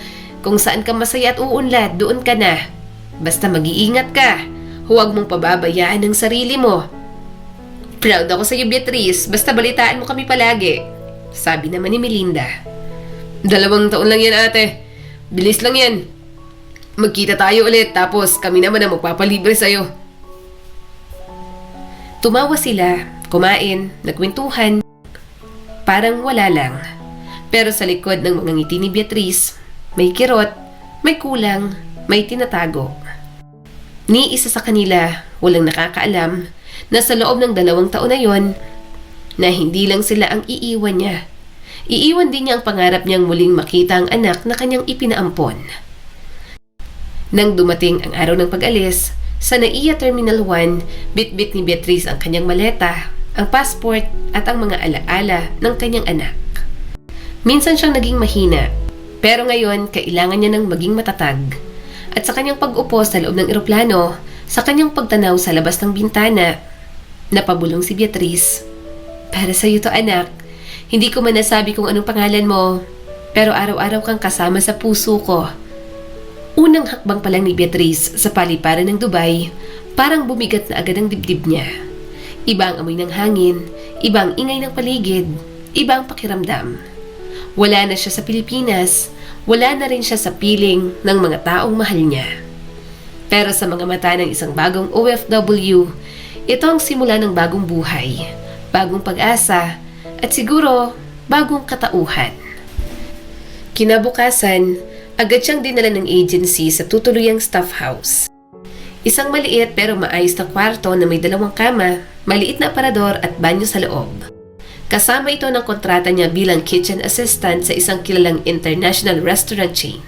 kung saan ka masaya at uunlad, doon ka na. Basta mag-iingat ka. Huwag mong pababayaan ang sarili mo." "Proud ako sa iyo, Beatrice. Basta balitaan mo kami palagi." Sabi naman ni Melinda. 2 taon lang yan, ate. Bilis lang yan. Magkita tayo ulit, tapos kami naman ang magpapalibre sa'yo." Tumawa sila, kumain, nagkwentuhan. Parang wala lang. Pero sa likod ng mga ngiti ni Beatrice, may kirot, may kulang, may tinatago. Ni isa sa kanila, walang nakakaalam na sa loob ng 2 taon na yon, na hindi lang sila ang iiwan niya. Iiwan din niya ang pangarap niyang muling makita ang anak na kanyang ipinaampon. Nang dumating ang araw ng pag-alis, sa NAIA Terminal 1, bit-bit ni Beatrice ang kanyang maleta, ang passport at ang mga alaala ng kanyang anak. Minsan siyang naging mahina, pero ngayon kailangan niya ng maging matatag. At sa kanyang pag-upo sa loob ng eroplano, sa kanyang pagtanaw sa labas ng bintana, napabulong si Beatrice. "Para sa iyo to, anak. Hindi ko man nasabi kung anong pangalan mo, pero araw-araw kang kasama sa puso ko." Unang hakbang pa lang ni Beatrice sa paliparan ng Dubai, parang bumigat na agad ang dibdib niya. Iba ang amoy ng hangin, iba ang ingay ng paligid, iba ang pakiramdam. Wala na siya sa Pilipinas, wala na rin siya sa piling ng mga taong mahal niya. Pero sa mga mata ng isang bagong OFW, ito ang simula ng bagong buhay, bagong pag-asa, at siguro bagong katauhan. Kinabukasan, agad siyang dinala ng agency sa tutuluyang staff house. Isang maliit pero maayos na kwarto na may 2 kama, maliit na aparador at banyo sa loob. Kasama ito ng kontrata niya bilang kitchen assistant sa isang kilalang international restaurant chain.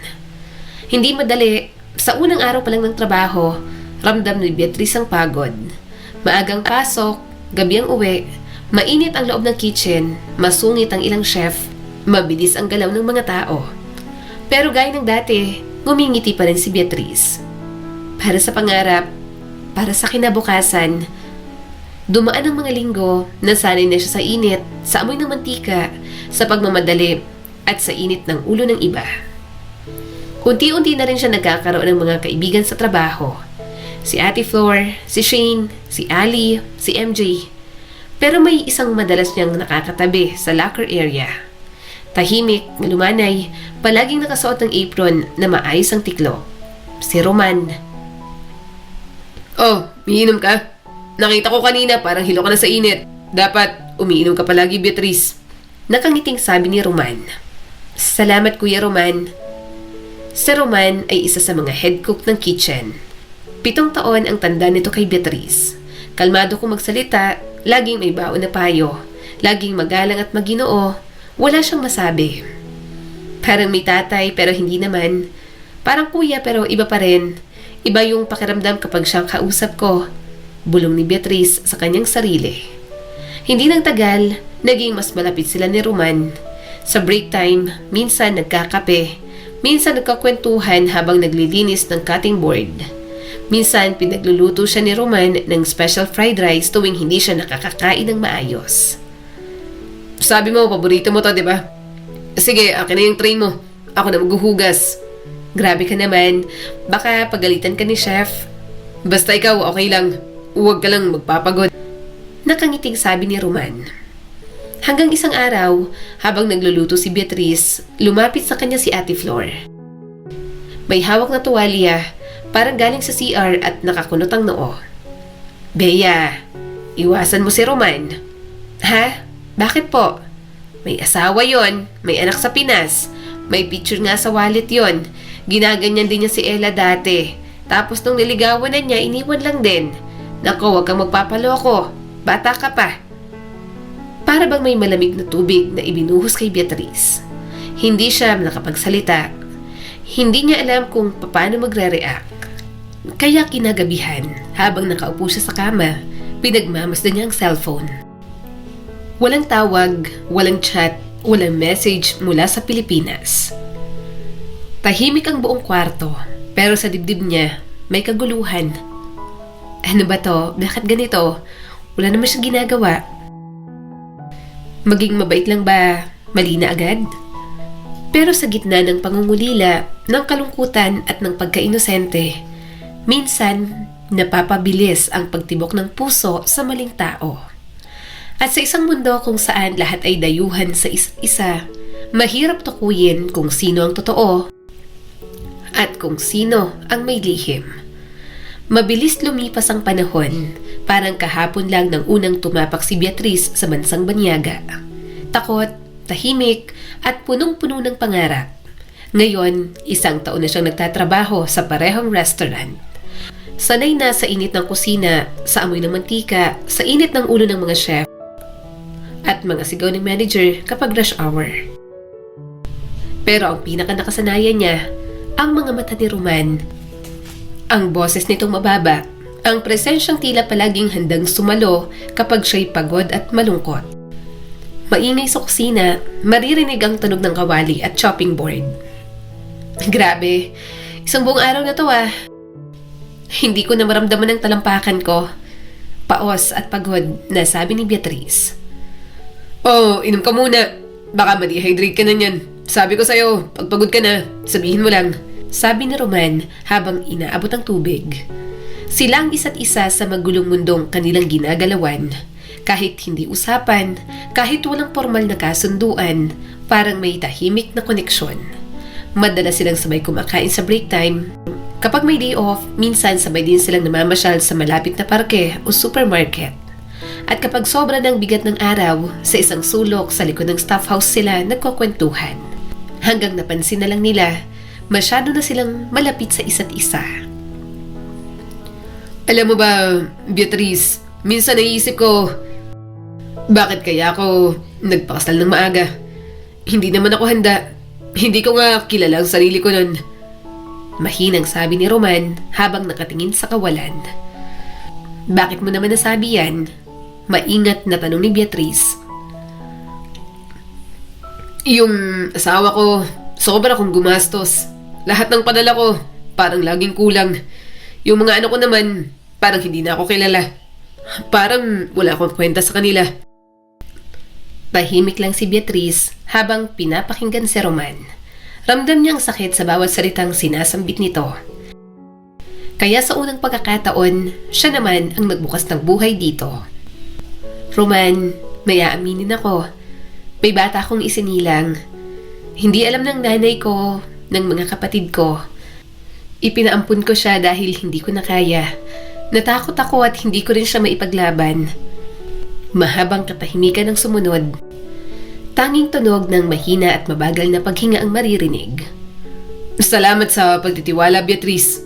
Hindi madali, sa unang araw pa lang ng trabaho, ramdam ni Beatrice ang pagod. Maagang pasok, gabi ang uwi, mainit ang loob ng kitchen, masungit ang ilang chef, mabilis ang galaw ng mga tao. Pero gaya ng dati, ngumingiti pa rin si Beatrice. Para sa pangarap, para sa kinabukasan, dumaan ang mga linggo, nasanay na siya sa init, sa amoy ng mantika, sa pagmamadali, at sa init ng ulo ng iba. Unti-unti na rin siya nagkakaroon ng mga kaibigan sa trabaho. Si Ate Flor, si Shane, si Ali, si MJ. Pero may isang madalas niyang nakakatabi sa locker area. Tahimik, malumanay, palaging nakasuot ng apron na maayos ang tiklo. Si Roman. Oh, umiinom ka? Nakita ko kanina parang hilo ka na sa init. Dapat umiinom ka palagi, Beatrice. Nakangiting sabi ni Roman. Salamat, Kuya Roman. Si Roman ay isa sa mga head cook ng kitchen. 7 taon ang tanda nito kay Beatrice. Kalmado kung magsalita, laging may baon na payo. Laging magalang at maginoo, wala siyang masabi. Parang may tatay pero hindi naman. Parang kuya pero iba pa rin. Iba yung pakiramdam kapag siyang kausap ko. Bulong ni Beatrice sa kanyang sarili. Hindi nang tagal, naging mas malapit sila ni Roman. Sa break time, minsan nagkakape, minsan nagkakwentuhan habang naglilinis ng cutting board. Minsan pinagluluto siya ni Roman ng special fried rice tuwing hindi siya nakakakain ng maayos. Sabi mo, paborito mo to, di ba? Sige, akin na yung tray mo. Ako na maghuhugas. Grabe ka naman. Baka pagalitan ka ni chef. Basta ikaw, okay lang. Huwag ka lang magpapagod. Nakangiting sabi ni Roman. Hanggang isang araw, habang nagluluto si Beatrice, lumapit sa kanya si Ate Flor. May hawak na tuwalya, parang galing sa CR at nakakunot ang noo. Bea, iwasan mo si Roman. Ha? Bakit po? May asawa yon, may anak sa Pinas, may picture nga sa wallet yon. Ginaganyan din niya si Ella dati. Tapos nung niligawan na niya, iniwan lang din. Naku, huwag kang magpapaloko. Bata ka pa. Para bang may malamig na tubig na ibinuhos kay Beatrice. Hindi siya nakapagsalita. Hindi niya alam kung paano magre-react. Kaya kinagabihan, habang nakaupo siya sa kama, pinagmamasdan niya ang cellphone. Walang tawag, walang chat, walang message mula sa Pilipinas. Tahimik ang buong kwarto, pero sa dibdib niya, may kaguluhan. Ano ba to? Bakit ganito? Wala naman siyang ginagawa. Maging mabait lang ba? Mali na agad? Pero sa gitna ng pangungulila, ng kalungkutan at ng pagkainosente, minsan napapabilis ang pagtibok ng puso sa maling tao. At sa isang mundo kung saan lahat ay dayuhan sa isa't isa, mahirap tukuyin kung sino ang totoo at kung sino ang may lihim. Mabilis lumipas ang panahon, parang kahapon lang nang unang tumapak si Beatrice sa bansang Banyaga. Takot, tahimik, at punong-puno ng pangarap. Ngayon, 1 taon na siyang nagtatrabaho sa parehong restaurant. Sanay na sa init ng kusina, sa amoy ng mantika, sa init ng ulo ng mga chef, at mga sigaw ng manager kapag rush hour. Pero ang pinaka-nakasanayan niya, ang mga mata ni Roman. Ang boses nitong mababa, ang presensyang tila palaging handang sumalo kapag siya'y pagod at malungkot. Maingay sa kusina, maririnig ang tunog ng kawali at chopping board. Grabe, isang buong araw na to ah. Hindi ko na maramdaman ang talampakan ko. Paos at pagod na sabi ni Beatrice. Oh, inom ka muna. Baka ma-dehydrate ka na niyan. Sabi ko sa'yo, pagpagod ka na, sabihin mo lang. Sabi ni Roman habang inaabot ang tubig. Sila ang isa't isa sa magulong mundong kanilang ginagalawan. Kahit hindi usapan, kahit walang formal na kasunduan, parang may tahimik na koneksyon. Madalas silang sabay kumakain sa break time. Kapag may day off, minsan sabay din silang namamasyal sa malapit na parke o supermarket. At kapag sobra ng bigat ng araw, sa isang sulok sa likod ng staff house sila nagkukwentuhan. Hanggang napansin na lang nila, masyado na silang malapit sa isa't isa. Alam mo ba, Beatrice, minsan naisip ko, bakit kaya ako nagpakasal ng maaga? Hindi naman ako handa. Hindi ko nga kilala ang sarili ko nun. Mahinang sabi ni Roman habang nakatingin sa kawalan. Bakit mo naman nasabi yan? Maingat na tanong ni Beatrice. Yung asawa ko, sobra akong gumastos. Lahat ng padala ko, parang laging kulang. Yung mga anak ko naman, parang hindi na ako kilala. Parang wala akong kwenta sa kanila. Tahimik lang si Beatrice habang pinapakinggan si Roman. Ramdam niyang sakit sa bawat salitang sinasambit nito. Kaya sa unang pagkakataon, siya naman ang nagbukas ng buhay dito. Roman, may aaminin ako. May bata akong isinilang. Hindi alam ng nanay ko, ng mga kapatid ko. Ipinaampun ko siya dahil hindi ko na kaya. Natakot ako at hindi ko rin siya maipaglaban. Mahabang katahimikan ang sumunod. Tanging tunog ng mahina at mabagal na paghinga ang maririnig. Salamat sa pagtitiwala, Beatrice.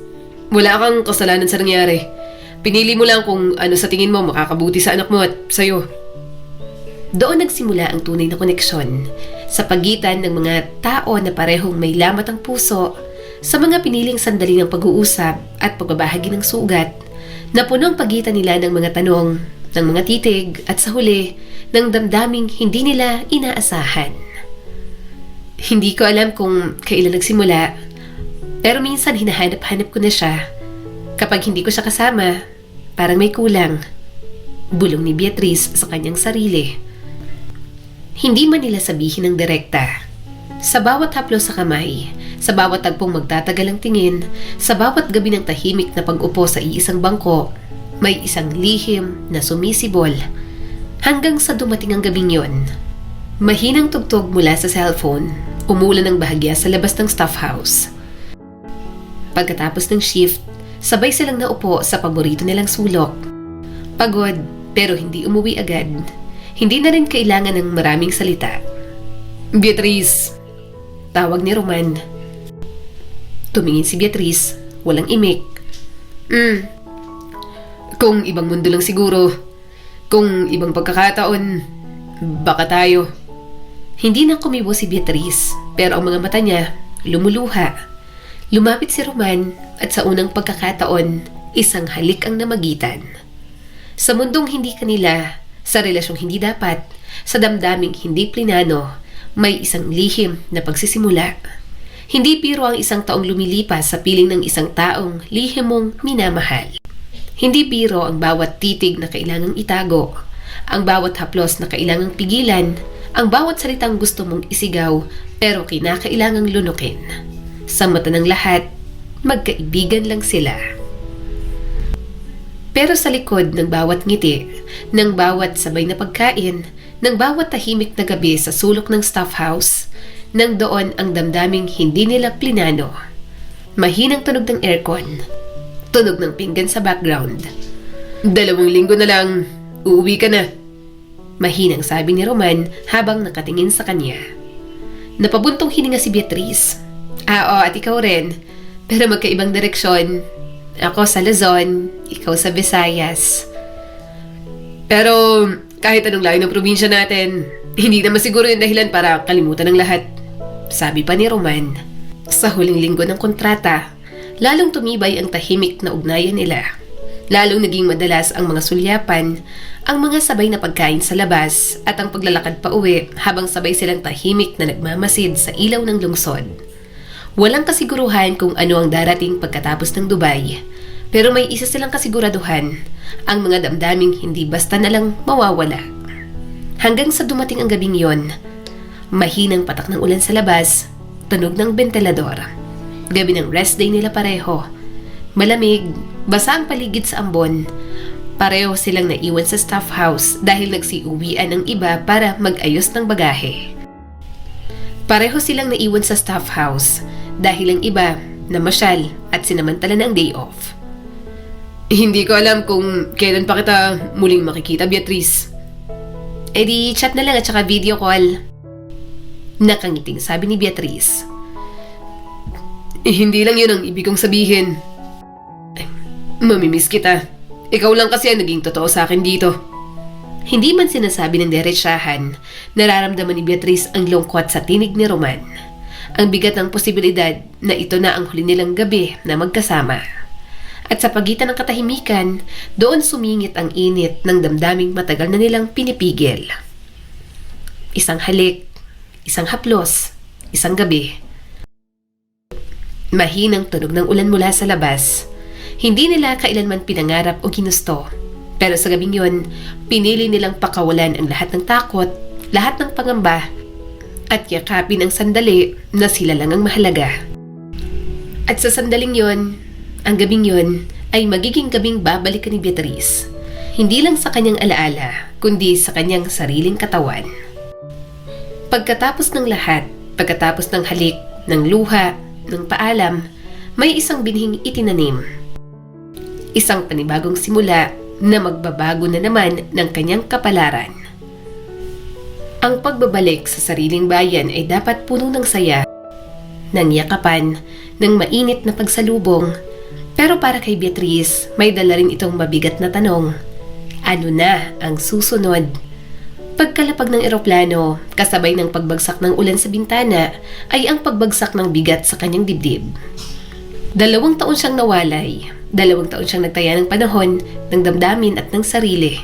Wala kang kasalanan sa nangyari. Pinili mo lang kung ano sa tingin mo makakabuti sa anak mo at sa'yo. Doon nagsimula ang tunay na koneksyon sa pagitan ng mga tao na parehong may lamat ang puso sa mga piniling sandali ng pag-uusap at pagbabahagi ng sugat na punong pagitan nila ng mga tanong, ng mga titig at sa huli ng damdaming hindi nila inaasahan. Hindi ko alam kung kailan nagsimula, pero minsan hinahanap-hanap ko na siya. Kapag hindi ko siya kasama, parang may kulang. Bulong ni Beatrice sa kanyang sarili. Hindi man nila sabihin ng direkta. Sa bawat haplos sa kamay, sa bawat tagpong magtatagal ang tingin, sa bawat gabi ng tahimik na pag-upo sa iisang bangko, may isang lihim na sumisibol. Hanggang sa dumating ang gabing yon. Mahinang tugtog mula sa cellphone, umulan ng bahagya sa labas ng staff house. Pagkatapos ng shift, sabay silang naupo sa paborito nilang sulok. Pagod, pero hindi umuwi agad. Hindi na rin kailangan ng maraming salita. Beatrice, tawag ni Roman. Tumingin si Beatrice, walang imik. Kung ibang mundo lang siguro, kung ibang pagkakataon, baka tayo. Hindi na kumibo si Beatrice, pero ang mga mata niya lumuluha. Lumapit si Roman at sa unang pagkakataon, isang halik ang namagitan. Sa mundong hindi kanila, sa relasyong hindi dapat, sa damdaming hindi plinano, may isang lihim na pagsisimula. Hindi biro ang isang taong lumilipas sa piling ng isang taong lihim mong minamahal. Hindi biro ang bawat titig na kailangang itago, ang bawat haplos na kailangang pigilan, ang bawat salitang gusto mong isigaw pero kinakailangang lunukin. Sa mata ng lahat, magkaibigan lang sila. Pero sa likod ng bawat ngiti, ng bawat sabay na pagkain, ng bawat tahimik na gabi sa sulok ng staff house, nang doon ang damdaming hindi nila plinano. Mahinang tunog ng aircon, tunog ng pinggan sa background. 2 linggo na lang, uuwi ka na. Mahinang sabi ni Roman habang nakatingin sa kanya. Napabuntong hininga si Beatrice. Oo, at ikaw rin, pero magkaibang direksyon. Ako sa Luzon, ikaw sa Visayas. Pero kahit anong layo ng probinsya natin, hindi naman siguro yung dahilan para kalimutan ng lahat. Sabi pa ni Roman. Sa huling linggo ng kontrata, lalong tumibay ang tahimik na ugnayan nila. Lalong naging madalas ang mga sulyapan, ang mga sabay na pagkain sa labas at ang paglalakad pa uwi habang sabay silang tahimik na nagmamasid sa ilaw ng lungsod. Walang kasiguruhan kung ano ang darating pagkatapos ng Dubai, pero may isa silang kasiguraduhan, ang mga damdaming hindi basta na lang mawawala. Hanggang sa dumating ang gabing yon, mahinang patak ng ulan sa labas, tunog ng bentilador. Gabi ng rest day nila pareho. Malamig, basa ang paligid sa ambon. Pareho silang naiwan sa staff house dahil nagsiuwian ang iba para mag-ayos ng bagahe. Pareho silang naiwan sa staff house dahil ang iba namasyal at sinamantala ng day off. Hindi ko alam kung kailan pa kita muling makikita, Beatrice. Eh di chat na lang at saka video call. Nakangiting sabi ni Beatrice. Hindi lang yun ang ibig kong sabihin. Mamimiss kita. Ikaw lang kasi ang naging totoo sa akin dito. Hindi man sinasabi ng diretsahan, nararamdaman ni Beatrice ang lungkot sa tinig ni Roman. Ang bigat ng posibilidad na ito na ang huli nilang gabi na magkasama. At sa pagitan ng katahimikan, doon sumingit ang init ng damdaming matagal na nilang pinipigil. Isang halik, isang haplos, isang gabi. Mahinang tunog ng ulan mula sa labas. Hindi nila kailanman pinangarap o ginusto. Pero sa gabing yun, pinili nilang pakawalan ang lahat ng takot, lahat ng pangamba, at yakapin ang sandali na sila lang ang mahalaga. At sa sandaling yon, ang gabing yon ay magiging gabing babalikan ni Beatrice. Hindi lang sa kanyang alaala, kundi sa kanyang sariling katawan. Pagkatapos ng lahat, pagkatapos ng halik, ng luha, ng paalam, may isang binhing itinanim. Isang panibagong simula na magbabago na naman ng kanyang kapalaran. Ang pagbabalik sa sariling bayan ay dapat puno ng saya, ng yakapan, ng mainit na pagsalubong. Pero para kay Beatrice, may dala rin itong mabigat na tanong. Ano na ang susunod? Pagkalapag ng eroplano, kasabay ng pagbagsak ng ulan sa bintana, ay ang pagbagsak ng bigat sa kanyang dibdib. 2 taon siyang nawalay. 2 taon siyang nagtaya ng panahon, ng damdamin at ng sarili.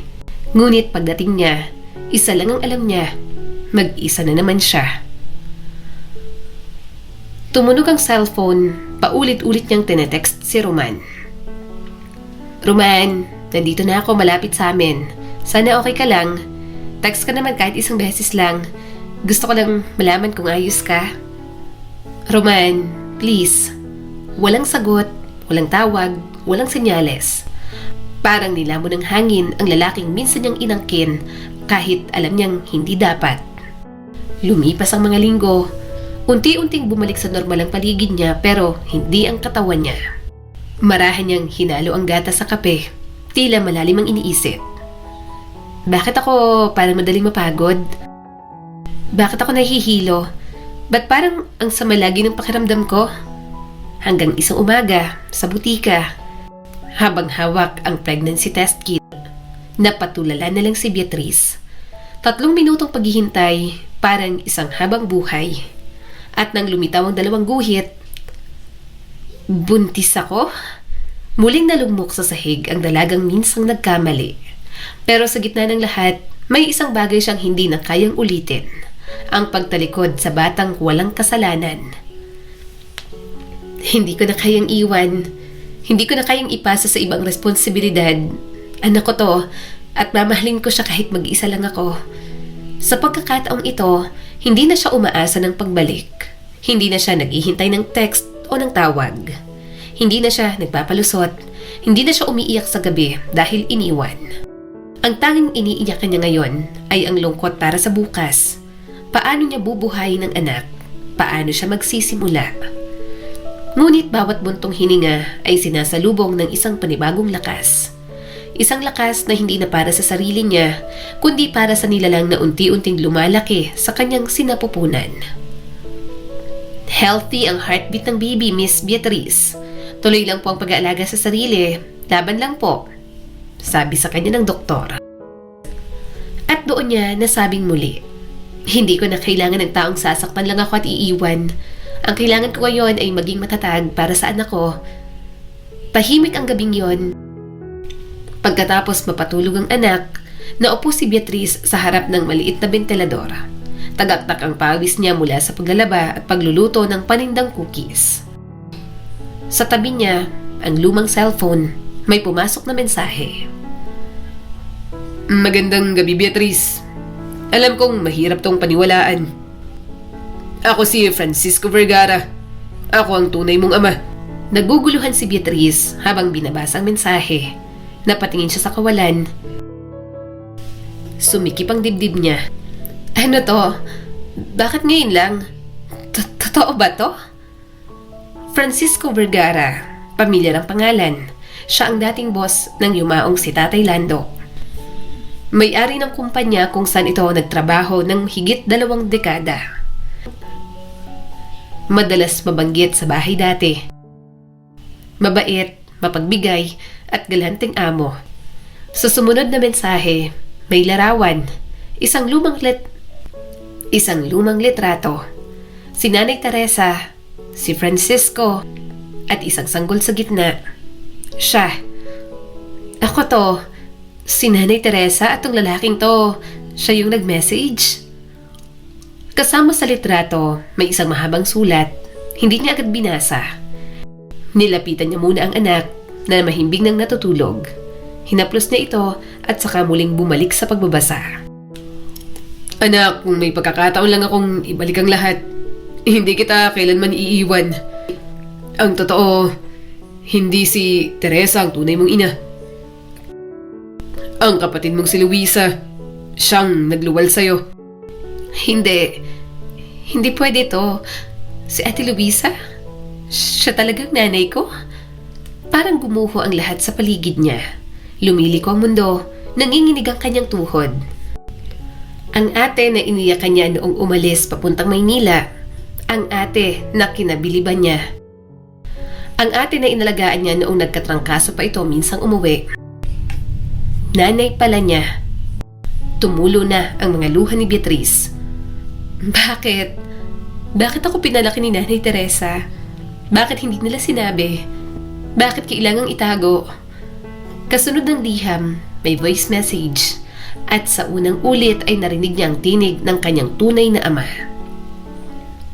Ngunit pagdating niya, isa lang ang alam niya, mag-isa na naman siya. Tumunog ang cellphone, paulit-ulit niyang tinetext si Roman. Roman, nandito na ako, malapit sa amin. Sana okay ka lang. Text ka naman kahit isang beses lang. Gusto ko lang malaman kung ayos ka. Roman, please. Walang sagot, walang tawag, walang senyales. Parang nilamon ng hangin ang lalaking minsan niyang inangkin kahit alam niyang hindi dapat. Lumipas ang mga linggo, unti-unting bumalik sa normal ang paligid niya pero hindi ang katawan niya. Marahan niyang hinalo ang gatas sa kape, tila malalim ang iniisip. Bakit ako parang madaling mapagod? Bakit ako nahihilo? Ba't parang ang sama lagi ng pakiramdam ko? Hanggang isang umaga, sa butika, habang hawak ang pregnancy test kit, napatulala na lang si Beatrice. 3 minutong paghihintay, parang isang habang buhay. At nang lumitaw ang 2 guhit, buntis ako? Muling nalugmok sa sahig ang dalagang minsang nagkamali. Pero sa gitna ng lahat, may isang bagay siyang hindi na kayang ulitin. Ang pagtalikod sa batang walang kasalanan. Hindi ko na kayang iwan. Hindi ko na kayang ipasa sa ibang responsibilidad. Anak ko to, at mamahalin ko siya kahit mag-isa lang ako. Sa pagkakataong ito, hindi na siya umaasa ng pagbalik. Hindi na siya naghihintay ng text o ng tawag. Hindi na siya nagpapalusot. Hindi na siya umiiyak sa gabi dahil iniwan. Ang tanging iniiyakan niya ngayon ay ang lungkot para sa bukas. Paano niya bubuhayin ang anak? Paano siya magsisimula? Ngunit bawat buntong hininga ay sinasalubong ng isang panibagong lakas. Isang lakas na hindi na para sa sarili niya, kundi para sa nilalang na unti-unting lumalaki sa kanyang sinapupunan. Healthy ang heartbeat ng baby, Miss Beatrice. Tuloy lang po ang pag-aalaga sa sarili. Laban lang po, sabi sa kanya ng doktor. At doon niya nasabing muli, hindi ko na kailangan ng taong sasaktan lang ako at iiwan. Ang kailangan ko ngayon ay maging matatag para sa anak ko. Tahimik ang gabing yon. Pagkatapos mapatulog ang anak, naupo si Beatrice sa harap ng maliit na bentilador. Tagaktak ang pawis niya mula sa paglalaba at pagluluto ng panindang cookies. Sa tabi niya, ang lumang cellphone, may pumasok na mensahe. Magandang gabi, Beatrice. Alam kong mahirap tong paniwalaan. Ako si Francisco Vergara. Ako ang tunay mong ama. Naguguluhan si Beatrice habang binabasa ang mensahe. Napatingin siya sa kawalan. Sumikip ang dibdib niya. Ano to? Bakit ngayon lang? Totoo ba to? Francisco Vergara, pamilyar ang pangalan. Siya ang dating boss ng yumaong si Tatay Lando. May-ari ng kumpanya kung saan ito nagtrabaho ng higit 2 dekada. Madalas mabanggit sa bahay dati. Mabait, mapagbigay, at galanteng amo. Sa sumunod na mensahe, may larawan, isang lumang litrato. Si Nanay Teresa, si Francisco, at isang sanggol sa gitna. Siya. Ako to. Si Nanay Teresa at tong lalaking to, siya yung nag-message. Kasama sa litrato, may isang mahabang sulat. Hindi niya agad binasa. Nilapitan niya muna ang anak na mahimbing nang natutulog. Hinaplos niya ito at saka muling bumalik sa pagbabasa. Anak, kung may pagkakataon lang akong ibalik ang lahat, hindi kita kailanman iiwan. Ang totoo, hindi si Teresa ang tunay mong ina. Ang kapatid mong si Luisa, siyang nagluwal sa'yo. Hindi pwede to. Si Ate Luisa? Siya talagang nanay ko? Parang gumuho ang lahat sa paligid niya. Lumiliko ang mundo, nanginginig ang kanyang tuhod. Ang ate na iniyakan niya noong umalis papuntang Maynila. Ang ate na kinabiliban niya. Ang ate na inalagaan niya noong nagkatrangkaso pa ito minsang umuwi. Nanay pala niya. Tumulo na ang mga luha ni Beatrice. Bakit? Bakit ako pinalaki ni Nanay Teresa? Bakit hindi nila sinabi? Bakit kailangang itago? Kasunod ng liham, may voice message. At sa unang ulit ay narinig niya ang tinig ng kanyang tunay na ama.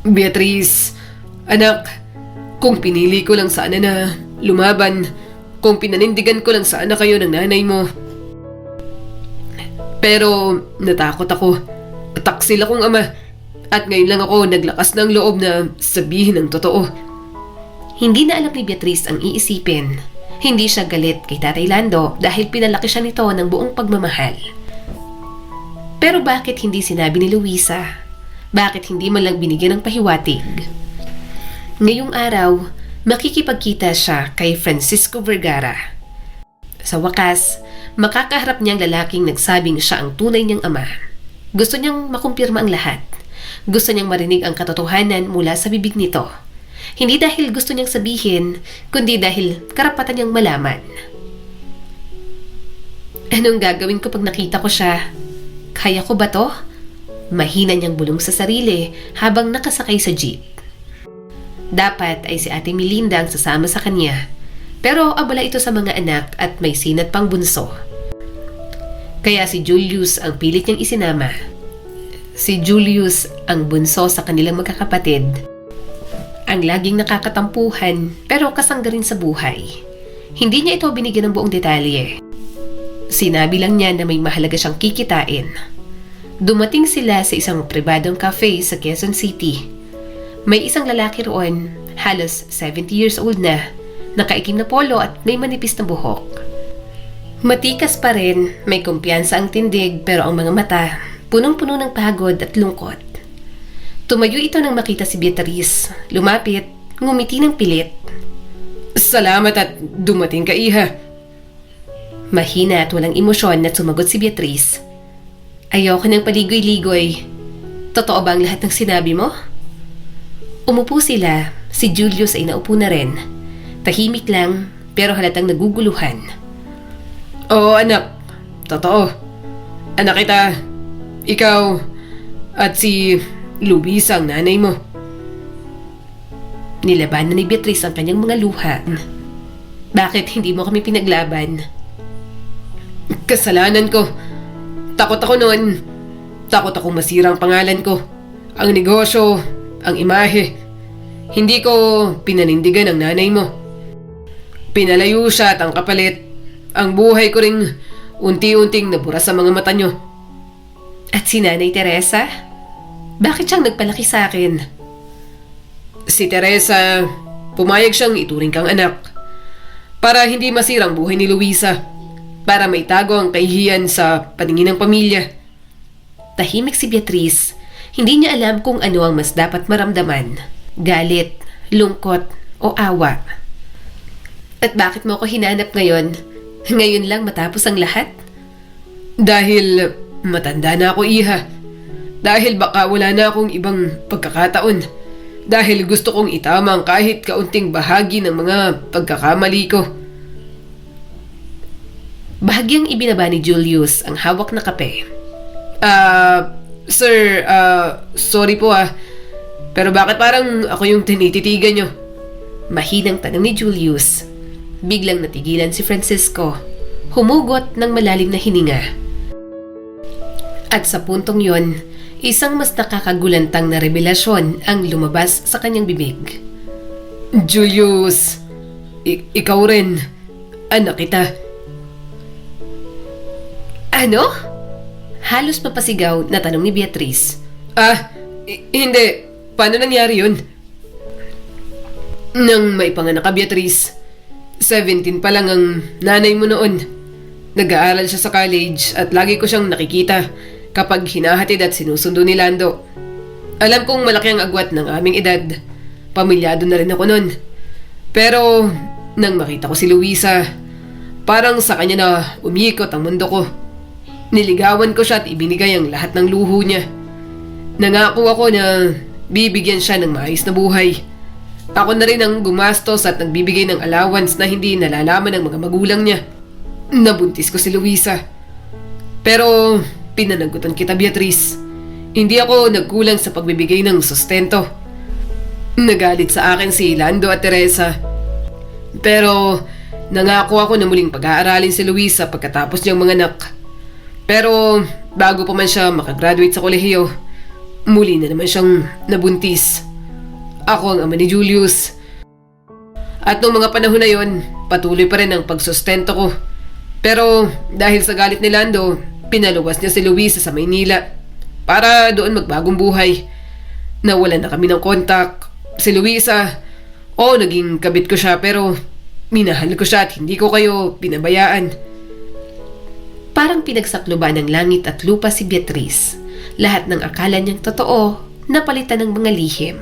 Beatrice, anak, kung pinili ko lang sana na lumaban, kung pinanindigan ko lang sana kayo ng nanay mo. Pero natakot ako. Taksil akong ama. At ngayon lang ako naglakas ng loob na sabihin ang totoo. Hindi na alam ni Beatrice ang iisipin. Hindi siya galit kay Tatay Lando dahil pinalaki siya nito ng buong pagmamahal. Pero bakit hindi sinabi ni Luisa? Bakit hindi man lang binigyan ng pahiwatig? Ngayong araw, makikipagkita siya kay Francisco Vergara. Sa wakas, makakaharap niya ang lalaking nagsabing siya ang tunay niyang ama. Gusto niyang makumpirma ang lahat. Gusto niyang marinig ang katotohanan mula sa bibig nito. Hindi dahil gusto niyang sabihin, kundi dahil karapatan niyang malaman. Anong gagawin ko pag nakita ko siya? Kaya ko ba to? Mahina niyang bulong sa sarili habang nakasakay sa jeep. Dapat ay si Ate Melinda ang sasama sa kanya. Pero abala ito sa mga anak at may sinat pang bunso. Kaya si Julius ang pilit niyang isinama. Si Julius ang bunso sa kanilang magkakapatid. Ang laging nakakatampuhan pero kasangga rin sa buhay. Hindi niya ito binigyan ng buong detalye. Sinabi lang niya na may mahalaga siyang kikitain. Dumating sila sa isang pribadong cafe sa Quezon City. May isang lalaki roon, halos 70 years old na, nakaikim na polo at may manipis na buhok. Matikas pa rin, may kumpiyansa ang tindig pero ang mga mata, punong-puno ng pagod at lungkot. Tumayo ito nang makita si Beatrice. Lumapit, ngumiti ng pilit. Salamat at dumating ka, Iha. Mahina at walang emosyon na sumagot si Beatrice. Ayoko ng paligoy-ligoy. Totoo ba ang lahat ng sinabi mo? Umupo sila. Si Julius ay naupo na rin. Tahimik lang, pero halatang naguguluhan. Oo, anak. Totoo. Anak kita. Ikaw at si Luisa ang nanay mo. Nilabanan ni Beatrice ang kanyang mga luha. Bakit hindi mo kami pinaglaban? Kasalanan ko. Takot ako noon. Takot akong masira ang pangalan ko. Ang negosyo, ang imahe. Hindi ko pinanindigan ang nanay mo. Pinalayo siya at ang kapalit. Ang buhay ko ring unti-unting nabura sa mga mata nyo. At si Nanay Teresa? Bakit siyang nagpalaki sa akin? Si Teresa, pumayag siyang ituring kang anak. Para hindi masirang buhay ni Luisa. Para maitago ang kahihiyan sa paningin ng pamilya. Tahimik si Beatrice. Hindi niya alam kung ano ang mas dapat maramdaman. Galit, lungkot, o awa. At bakit mo ako hinanap ngayon? Ngayon lang matapos ang lahat? Dahil matanda na ako, Iha. Dahil baka wala na akong ibang pagkakataon. Dahil gusto kong itama ang kahit kaunting bahagi ng mga pagkakamali ko. Bahagyang ibinaba ni Julius ang hawak na kape. Sir, sorry po pero bakit parang ako yung tinititigan nyo? Mahinang tanong ni Julius. Biglang natigilan si Francisco. Humugot ng malalim na hininga. At sa puntong yon, isang mas nakakagulantang na revelasyon ang lumabas sa kanyang bibig. Julius, ikaw rin. Anak kita. Ano? Halos mapasigaw na tanong ni Beatrice. Hindi. Paano nangyari yun? Nang maipanganak ka, Beatrice, 17 pa lang ang nanay mo noon. Nag-aaral siya sa college at lagi ko siyang nakikita kapag hinahatid at sinusundo ni Lando. Alam kong malaki ang agwat ng aming edad. Pamilyado na rin ako noon. Pero nang makita ko si Luisa, parang sa kanya na umiikot ang mundo ko. Niligawan ko siya at ibinigay ang lahat ng luho niya. Nangako ako na bibigyan siya ng maayos na buhay. Ako na rin ang gumastos at nagbibigay ng allowance na hindi nalalaman ng mga magulang niya. Nabuntis ko si Luisa. Pero pinanagutan kita, Beatrice. Hindi ako nagkulang sa pagbibigay ng sustento. Nagalit sa akin si Lando at Teresa. Pero nangako ako na muling pag-aaralin si Luisa pagkatapos niyang manganak. Pero bago pa man siya makagraduate sa kolehiyo, muli na naman siyang nabuntis. Ako ang ama ni Julius. At noong mga panahon na yon, patuloy pa rin ang pagsustento ko. Pero dahil sa galit ni Lando, pinaluwas niya si Luisa sa Maynila para doon magbagong buhay. Nawalan na kami ng kontak. Si Luisa, naging kabit ko siya pero minahal ko siya at hindi ko kayo pinabayaan. Parang pinagsakluban ng langit at lupa si Beatrice. Lahat ng akala niyang totoo, napalitan ng mga lihim.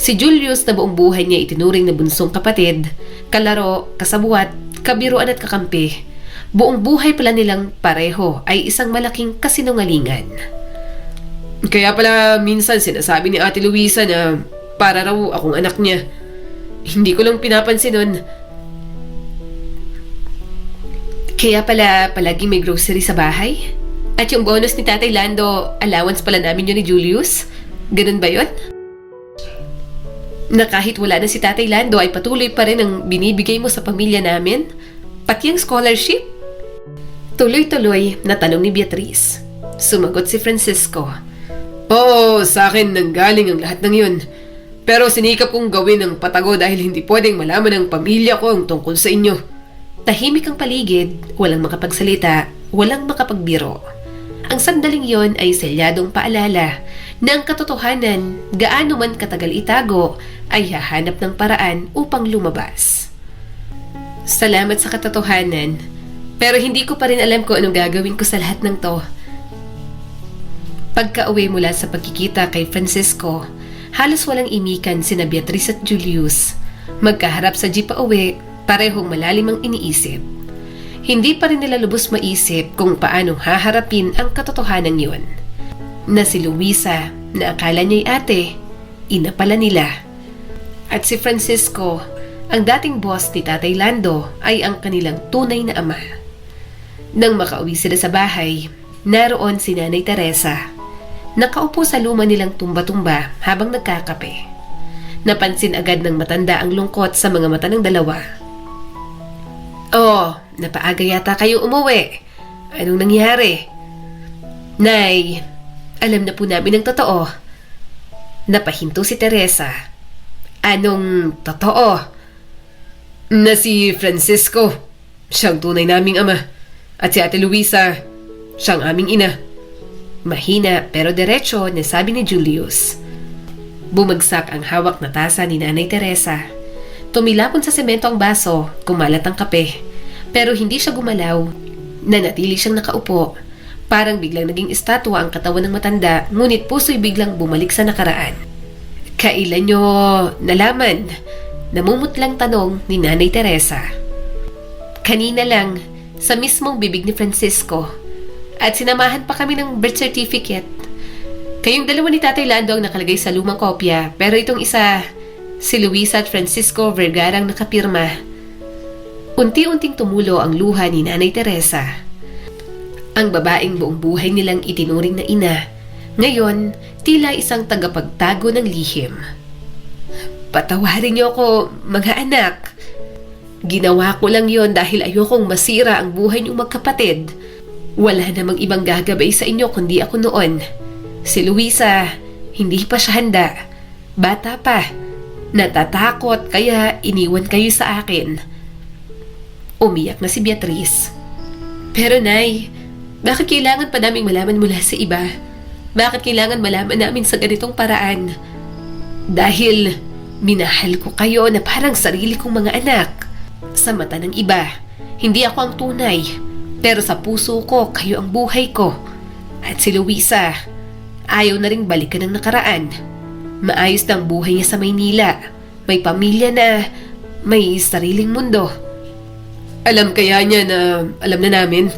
Si Julius na buong buhay niya itinuring na bunsong kapatid, kalaro, kasabuat, kabiruan at kakampi. Buong buhay pala nilang pareho ay isang malaking kasinungalingan. Kaya pala minsan sinasabi ni Ate Luisa na para raw akong anak niya. Hindi ko lang pinapansin nun. Kaya pala palaging may grocery sa bahay? At yung bonus ni Tatay Lando, allowance pala namin yun ni Julius? Ganun ba yun? Na kahit wala na si Tatay Lando ay patuloy pa rin ang binibigay mo sa pamilya namin? Pati ang scholarship? Tuloy-tuloy na tanong ni Beatrice. Sumagot si Francisco. Oo, sa akin nanggaling ang lahat ng yun. Pero sinikap kong gawin ang patago dahil hindi pwedeng malaman ng pamilya ko ang tungkol sa inyo. Tahimik ang paligid, walang makapagsalita, walang makapagbiro. Ang sandaling yon ay selyadong paalala na ang katotohanan, gaano man katagal itago, ay hahanap ng paraan upang lumabas. Salamat sa katotohanan, pero hindi ko pa rin alam kung anong gagawin ko sa lahat ng to. Pagka-uwi mula sa pagkikita kay Francisco, halos walang imikan sina Beatrice at Julius. Magkaharap sa jeep pa uwi, parehong malalim ang iniisip. Hindi pa rin nila lubos maisip kung paanong haharapin ang katotohanan yun. Na si Luisa, na akala niya'y ate, ina pala nila. At si Francisco, ang dating boss ni Tatay Lando, ay ang kanilang tunay na ama. Nang makauwi sila sa bahay, naroon si Nanay Teresa. Nakaupo sa luma nilang tumba-tumba habang nagkakape. Napansin agad ng matanda ang lungkot sa mga mata ng dalawa. Napaaga yata kayo umuwi. Anong nangyari? Nay, alam na po namin ang totoo. Napahinto si Teresa. Anong totoo? Na si Francisco, siyang tunay naming ama. At si Ate Luisa, siyang aming ina. Mahina pero diretso na sabi ni Julius. Bumagsak ang hawak na tasa ni Nanay Teresa. Tumilapon sa semento ang baso, kumalat ang kape. Pero hindi siya gumalaw. Nanatili siyang nakaupo. Parang biglang naging estatwa ang katawan ng matanda, ngunit puso'y biglang bumalik sa nakaraan. Kailan nyo nalaman? Namumutlang tanong ni Nanay Teresa. Kanina lang, sa mismong bibig ni Francisco. At sinamahan pa kami ng birth certificate. Kayong dalawa ni Tatay Lando ang nakalagay sa lumang kopya, pero itong isa, si Luisa at Francisco Vergara ang nakapirma. Unti-unting tumulo ang luha ni Nanay Teresa. Ang babaeng buong buhay nilang itinuring na ina, ngayon tila isang tagapagtago ng lihim. Patawarin niyo ako, mga anak. Ginawa ko lang yon dahil ayokong masira ang buhay niyong magkapatid. Wala namang ibang gagabay sa inyo kundi ako noon. Si Luisa, hindi pa siya handa. Bata pa. Natatakot kaya iniwan kayo sa akin. Umiyak na si Beatriz. Pero Nay, bakit kailangan pa naming malaman mula sa iba? Bakit kailangan malaman namin sa ganitong paraan? Dahil minahal ko kayo na parang sarili kong mga anak. Sa mata ng iba, hindi ako ang tunay. Pero sa puso ko, kayo ang buhay ko. At si Luisa, ayaw na ring balikan ng nakaraan. Maayos na ang buhay niya sa Maynila. May pamilya na, may sariling mundo. Alam kaya niya na alam na namin?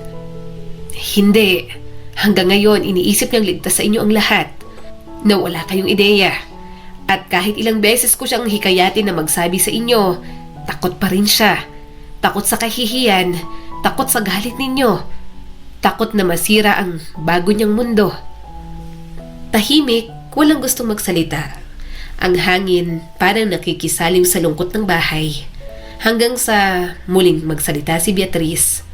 Hindi. Hanggang ngayon, iniisip niyang ligtas sa inyo ang lahat. Na wala kayong ideya. At kahit ilang beses ko siyang hikayatin na magsabi sa inyo, takot pa rin siya. Takot sa kahihiyan. Takot sa galit ninyo. Takot na masira ang bago niyang mundo. Tahimik, walang gustong magsalita. Ang hangin parang nakikisaliw sa lungkot ng bahay. Hanggang sa muling magsalita si Beatriz.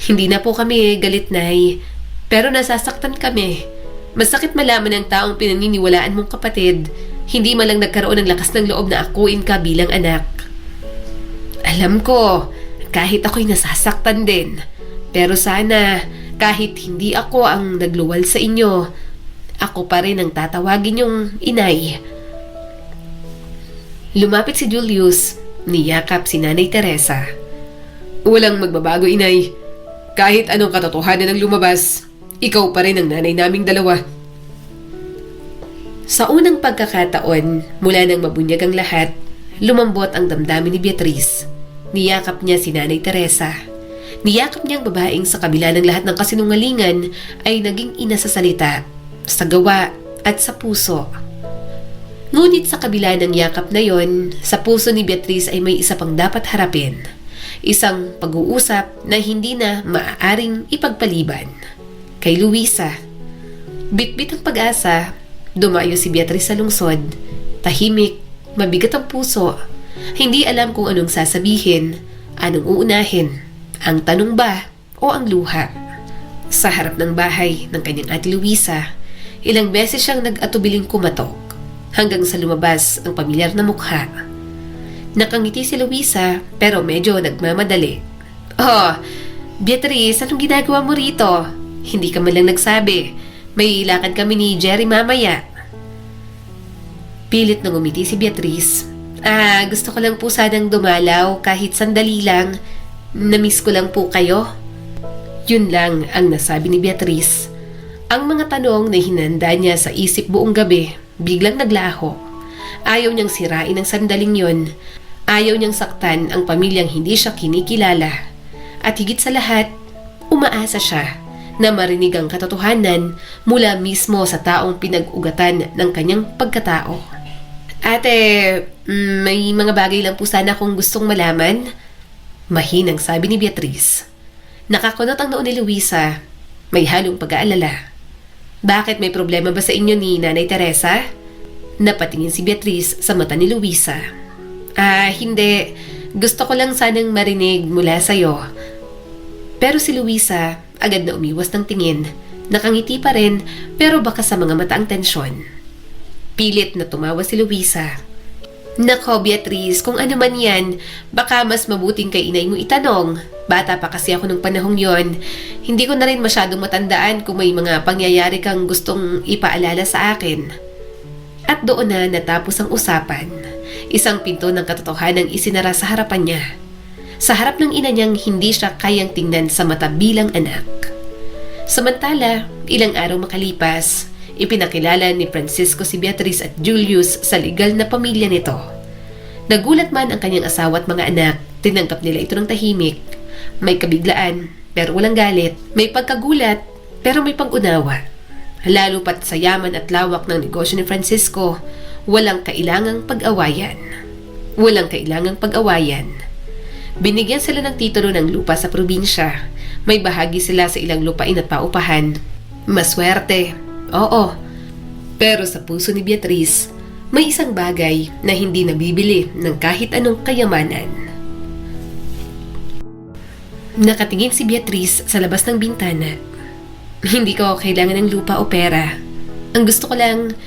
Hindi na po kami galit, Nay. Pero nasasaktan kami. Masakit malaman ng taong pinaniniwalaan mong kapatid, hindi man lang nagkaroon ng lakas ng loob na akuin ka bilang anak. Alam ko, kahit ako'y nasasaktan din. Pero sana, kahit hindi ako ang nagluwal sa inyo, ako pa rin ang tatawagin yung inay. Lumapit si Julius, niyakap si Nanay Teresa. Walang magbabago, inay. Kahit anong katotohanan ang lumabas, ikaw pa rin ang nanay naming dalawa. Sa unang pagkakataon, mula nang mabunyag ang lahat, lumambot ang damdamin ni Beatriz. Niyakap niya si Nanay Teresa. Niyakap niya ang babaeng sa kabila ng lahat ng kasinungalingan ay naging ina sa salita, sa gawa at sa puso. Ngunit sa kabila ng yakap na yon, sa puso ni Beatriz ay may isa pang dapat harapin. Isang pag-uusap na hindi na maaaring ipagpaliban. Kay Luisa. Bitbit ang pag-asa, dumayo si Beatriz sa lungsod. Tahimik, mabigat ang puso. Hindi alam kung anong sasabihin, anong uunahin, ang tanong ba o ang luha. Sa harap ng bahay ng kanyang ate Luisa, ilang beses siyang nag-atubiling kumatok hanggang sa lumabas ang pamilyar na mukha. Nakangiti si Luisa pero medyo nagmamadali. Oh, Beatriz, anong ginagawa mo rito? Hindi ka man lang nagsabi. May lakad kami ni Jerry mamaya. Pilit na ngumiti si Beatriz. Gusto ko lang po sanang dumalaw kahit sandali lang. Namiss ko lang po kayo. Yun lang ang nasabi ni Beatriz. Ang mga tanong na hinanda niya sa isip buong gabi, biglang naglaho. Ayaw niyang sirain ang sandaling yon. Ayaw niyang saktan ang pamilyang hindi siya kinikilala. At higit sa lahat, umaasa siya na marinig ang katotohanan mula mismo sa taong pinag-ugatan ng kanyang pagkatao. Ate, may mga bagay lang po sana akong gustong malaman. Mahinang sabi ni Beatriz. Nakakunot ang noo ni Luisa. May halong pag-aalala. Bakit, may problema ba sa inyo ni Nanay Teresa? Napatingin si Beatriz sa mata ni Luisa. Hindi. Gusto ko lang sanang marinig mula sa'yo. Pero si Luisa agad na umiwas ng tingin. Nakangiti pa rin pero baka sa mga mata ang tensyon. Pilit na tumawa si Luisa. Nako, Beatriz, kung ano man yan, baka mas mabuting kay inay mo itanong. Bata pa kasi ako nung panahong yon. Hindi ko na rin masyadong matandaan kung may mga pangyayari kang gustong ipaalala sa akin. At doon na natapos ang usapan. Isang pinto ng katotohanan isinara sa harapan niya. Sa harap ng ina niyang hindi siya kayang tingnan sa mata bilang anak. Samantala, ilang araw makalipas, ipinakilala ni Francisco si Beatriz at Julius sa legal na pamilya nito. Nagulat man ang kanyang asawa at mga anak, tinanggap nila ito ng tahimik. May kabiglaan, pero walang galit. May pagkagulat, pero may pag-unawa. Lalo pat sa yaman at lawak ng negosyo ni Francisco, walang kailangang pag-awayan. Walang kailangang pag-awayan. Binigyan sila ng titulo ng lupa sa probinsya. May bahagi sila sa ilang lupain at paupahan. Maswerte, oo. Pero sa puso ni Beatriz, may isang bagay na hindi nabibili ng kahit anong kayamanan. Nakatingin si Beatriz sa labas ng bintana. Hindi ko kailangan ng lupa o pera. Ang gusto ko lang,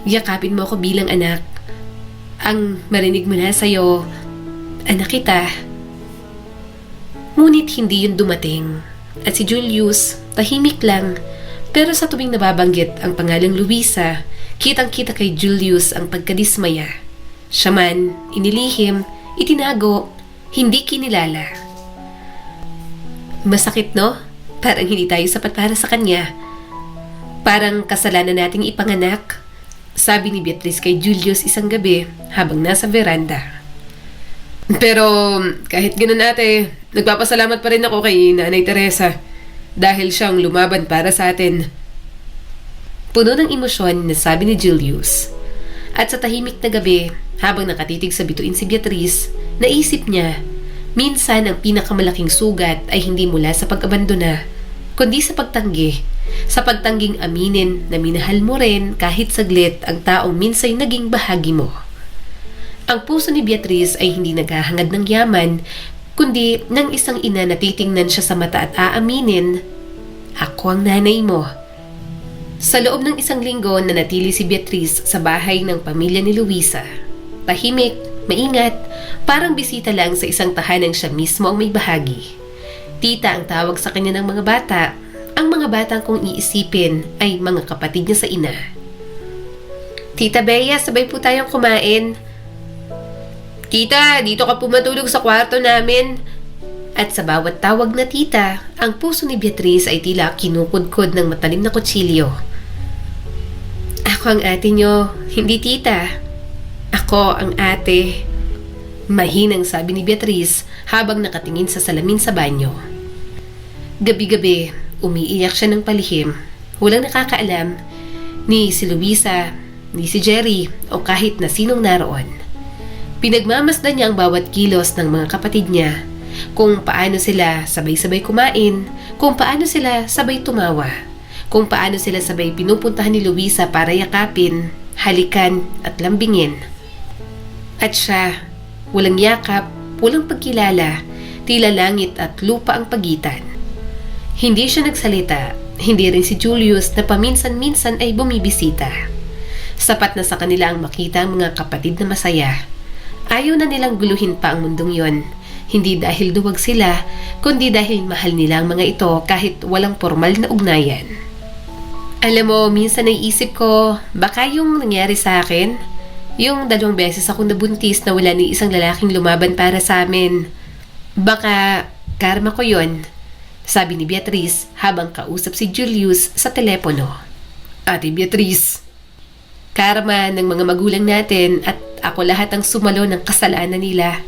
yakapin mo ako bilang anak. Ang marinig mo na sa'yo, anak kita. Ngunit hindi yun dumating. At si Julius, tahimik lang. Pero sa tuwing nababanggit ang pangalang Luisa, kitang-kita kay Julius ang pagkadismaya. Siya man, inilihim, itinago, hindi kinilala. Masakit, no? Parang hindi tayo sapat para sa kanya. Parang kasalanan nating ipanganak, sabi ni Beatriz kay Julius isang gabi habang nasa veranda. Pero kahit ganun ate, nagpapasalamat pa rin ako kay Nanay Teresa dahil siyang lumaban para sa atin. Puno ng emosyon na sabi ni Julius. At sa tahimik na gabi, habang nakatitig sa bituin si Beatriz, naisip niya, minsan ang pinakamalaking sugat ay hindi mula sa pag-abandona, kundi sa pagtanggi. Sa pagtangging aminin na minahal mo rin kahit saglit ang taong minsay naging bahagi mo. Ang puso ni Beatriz ay hindi naghahangad ng yaman, kundi ng isang ina na titingnan siya sa mata at aaminin, ako ang nanay mo. Sa loob ng isang linggo nanatili si Beatriz sa bahay ng pamilya ni Luisa. Tahimik, maingat, parang bisita lang sa isang tahanang siya mismo ang may bahagi. Tita ang tawag sa kanya ng mga bata. Ang mga batang kung iisipin ay mga kapatid niya sa ina. Tita Bea, sabay po tayong kumain. Tita, dito ka pumatulog sa kwarto namin. At sa bawat tawag na tita, ang puso ni Beatriz ay tila kinukudkod ng matalim na kutsilyo. Ako ang ate nyo, hindi tita. Ako ang ate. Mahinang sabi ni Beatriz habang nakatingin sa salamin sa banyo. Gabi-gabi, umiiyak siya ng palihim. Walang nakakaalam, ni si Luisa, ni si Jerry, o kahit na sinong naroon. Pinagmamasdan niya ang bawat kilos ng mga kapatid niya, kung paano sila sabay-sabay kumain, kung paano sila sabay tumawa, kung paano sila sabay pinupuntahan ni Luisa para yakapin, halikan at lambingin. At siya, walang yakap, walang pagkilala, tila langit at lupa ang pagitan. Hindi siya nagsalita, hindi rin si Julius na paminsan-minsan ay bumibisita. Sapat na sa kanila ang makita ang mga kapatid na masaya. Ayaw na nilang guluhin pa ang mundong yon. Hindi dahil duwag sila, kundi dahil mahal nila ang mga ito kahit walang formal na ugnayan. Alam mo, minsan naisip ko, baka yung nangyari sa akin, yung 2 beses akong nabuntis na wala ni isang lalaking lumaban para sa amin. Baka karma ko yon, sabi ni Beatriz habang kausap si Julius sa telepono. Ate Beatriz, karma ng mga magulang natin at ako lahat ang sumalo ng kasalanan nila.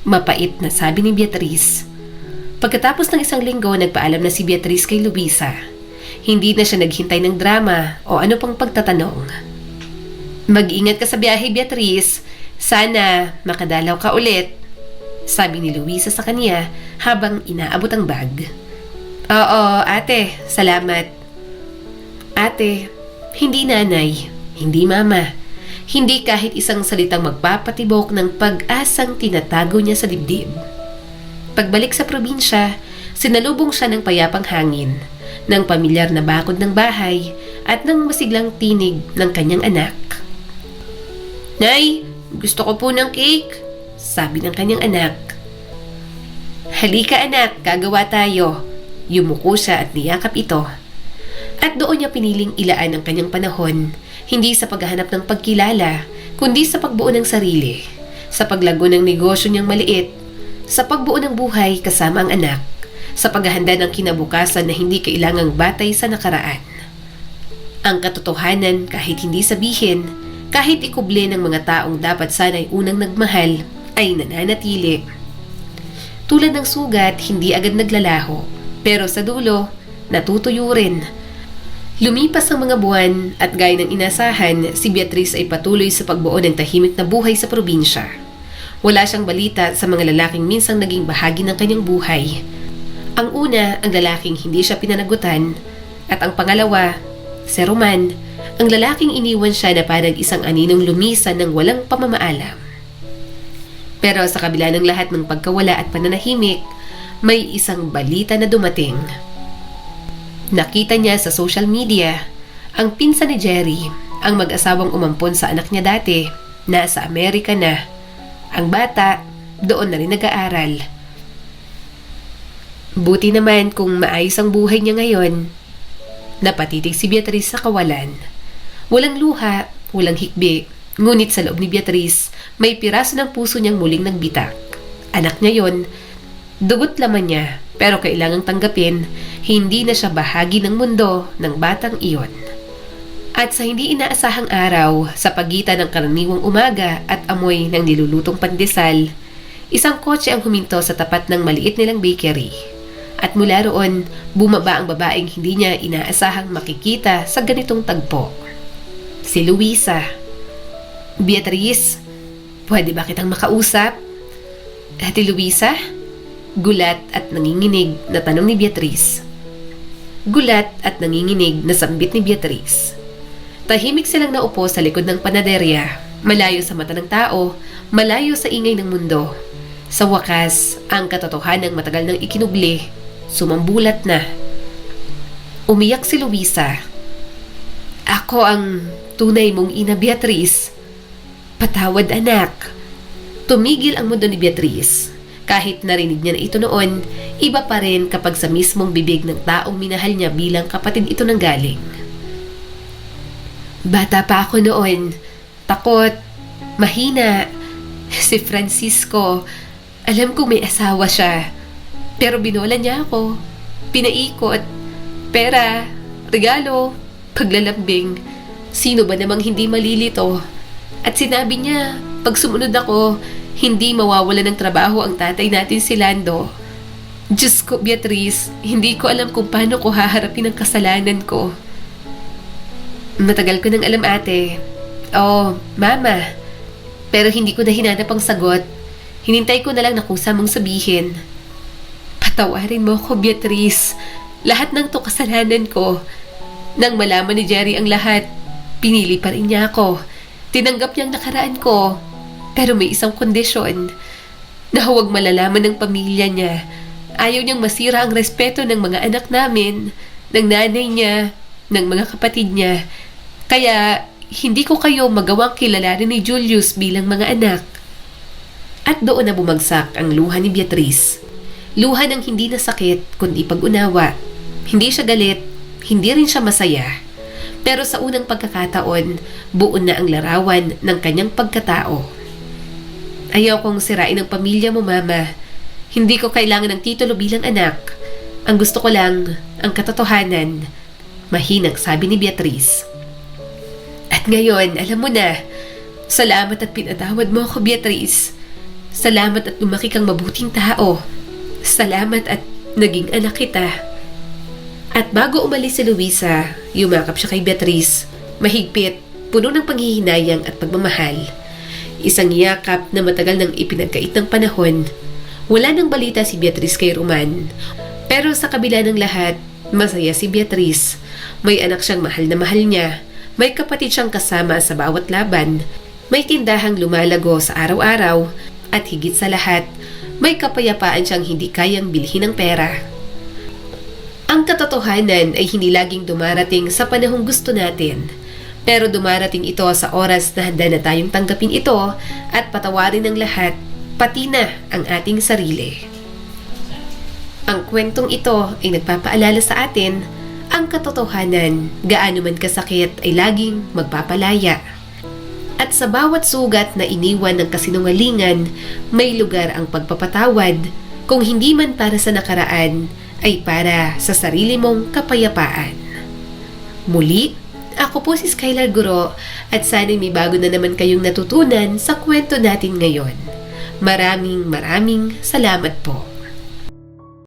Mapait na sabi ni Beatriz. Pagkatapos ng isang linggo, nagpaalam na si Beatriz kay Luisa. Hindi na siya naghintay ng drama o ano pang pagtatanong. Mag-ingat ka sa biyahe, Beatriz. Sana makadalaw ka ulit, sabi ni Luisa sa kanya habang inaabot ang bag. Oo, ate. Salamat. Ate, hindi nanay, hindi mama. Hindi kahit isang salitang magpapatibok ng pag-asang tinatago niya sa dibdib. Pagbalik sa probinsya, sinalubong siya ng payapang hangin, ng pamilyar na bakod ng bahay at ng masiglang tinig ng kanyang anak. Nay, gusto ko po ng cake, sabi ng kanyang anak. Halika anak, gagawa tayo. Yumuko siya at niyakap ito. At doon niya piniling ilaan ang kanyang panahon, hindi sa paghahanap ng pagkilala, kundi sa pagbuo ng sarili, sa paglago ng negosyo niyang maliit, sa pagbuo ng buhay kasama ang anak, sa paghahanda ng kinabukasan na hindi kailangang batay sa nakaraan. Ang katotohanan kahit hindi sabihin, kahit ikuble ng mga taong dapat sana'y unang nagmahal, ay nananatili. Tulad ng sugat, hindi agad naglalaho, pero sa dulo, natutuyo rin. Lumipas ang mga buwan at gaya ng inasahan, si Beatriz ay patuloy sa pagbuo ng tahimik na buhay sa probinsya. Wala siyang balita sa mga lalaking minsang naging bahagi ng kanyang buhay. Ang una, ang lalaking hindi siya pinanagutan, at ang pangalawa, si Roman, ang lalaking iniwan siya na parang isang aninong lumisan ng walang pamamaalam. Pero sa kabila ng lahat ng pagkawala at pananahimik, may isang balita na dumating. Nakita niya sa social media ang pinsan ni Jerry, ang mag-asawang umampon sa anak niya dati, nasa Amerika na. Ang bata, doon na rin nag-aaral. Buti naman kung maayos ang buhay niya ngayon. Napatitig si Beatrice sa kawalan. Walang luha, walang hikbi, ngunit sa loob ni Beatrice, may piraso ng puso niyang muling nagbitak. Anak niya yon, dugot laman niya, pero kailangang tanggapin, hindi na siya bahagi ng mundo ng batang iyon. At sa hindi inaasahang araw, sa pagitan ng karaniwang umaga at amoy ng nilulutong pandesal, isang kotse ang huminto sa tapat ng maliit nilang bakery. At mula roon, bumaba ang babaeng hindi niya inaasahang makikita sa ganitong tagpo. Si Luisa. Beatrice, pwede ba kitang makausap? Ate Luisa? Gulat at nanginginig na tanong ni Beatrice. Gulat at nanginginig na sambit ni Beatrice. Tahimik silang naupo sa likod ng panaderya, malayo sa mata ng tao, malayo sa ingay ng mundo. Sa wakas, ang katotohanan ng matagal nang ikinubli, sumambulat na. Umiyak si Luisa. Ako ang tunay mong ina, Beatrice. Patawad, anak. Tumigil ang mundo ni Beatrice. Kahit narinig niya na ito noon, iba pa rin kapag sa mismong bibig ng taong minahal niya bilang kapatid ito nanggaling. Bata pa ako noon. Takot. Mahina. Si Francisco, alam kong may asawa siya. Pero binola niya ako. Pinaikot. Pera. Regalo. Paglalambing. Sino ba namang hindi malilito? At sinabi niya, pag sumunod ako, hindi mawawala ng trabaho ang tatay natin si Lando. Diyos ko, Beatrice, hindi ko alam kung paano ko haharapin ang kasalanan ko. Matagal ko nang alam, ate. Oh, mama. Pero hindi ko na hinanap ang sagot. Hinintay ko na lang na kusa mong sabihin. Patawarin mo ko, Beatrice. Lahat ng to kasalanan ko. Nang malaman ni Jerry ang lahat, pinili pa rin niya ako. Tinanggap niya ang nakaraan ko. Pero may isang kondisyon. Na huwag malalaman ng pamilya niya. Ayaw niyang masira ang respeto ng mga anak namin, ng nanay niya, ng mga kapatid niya. Kaya, hindi ko kayo magawang kilalanin ni Julius bilang mga anak. At doon na bumagsak ang luha ni Beatrice. Luha ng hindi nasakit, kundi pag-unawa. Hindi siya galit, hindi rin siya masaya. Pero sa unang pagkakataon, buo na ang larawan ng kanyang pagkatao. Ayaw kong sirain ang pamilya mo, mama. Hindi ko kailangan ng titulo bilang anak. Ang gusto ko lang, ang katotohanan. Mahinang sabi ni Beatrice. At ngayon, alam mo na, salamat at pinatawad mo ako, Beatrice. Salamat at lumaki kang mabuting tao. Salamat at naging anak kita. At bago umalis si Luisa, yumakap siya kay Beatrice, mahigpit, puno ng panghihinayang at pagmamahal. Isang yakap na matagal nang ipinagkait ng panahon. Wala nang balita si Beatrice kay Roman. Pero sa kabila ng lahat, masaya si Beatrice. May anak siyang mahal na mahal niya. May kapatid siyang kasama sa bawat laban. May tindahang lumalago sa araw-araw. At higit sa lahat, may kapayapaan siyang hindi kayang bilhin ng pera. Ang katotohanan ay hindi laging dumarating sa panahong gusto natin. Pero dumarating ito sa oras na handa na tayong tanggapin ito at patawarin ng lahat, pati na ang ating sarili. Ang kwentong ito ay nagpapaalala sa atin, ang katotohanan, gaano man kasakit ay laging magpapalaya. At sa bawat sugat na iniwan ng kasinungalingan, may lugar ang pagpapatawad, kung hindi man para sa nakaraan, ay para sa sarili mong kapayapaan. Muli, ako po si Skylar Guro at sana'y may bago na naman kayong natutunan sa kwento natin ngayon. Maraming salamat po.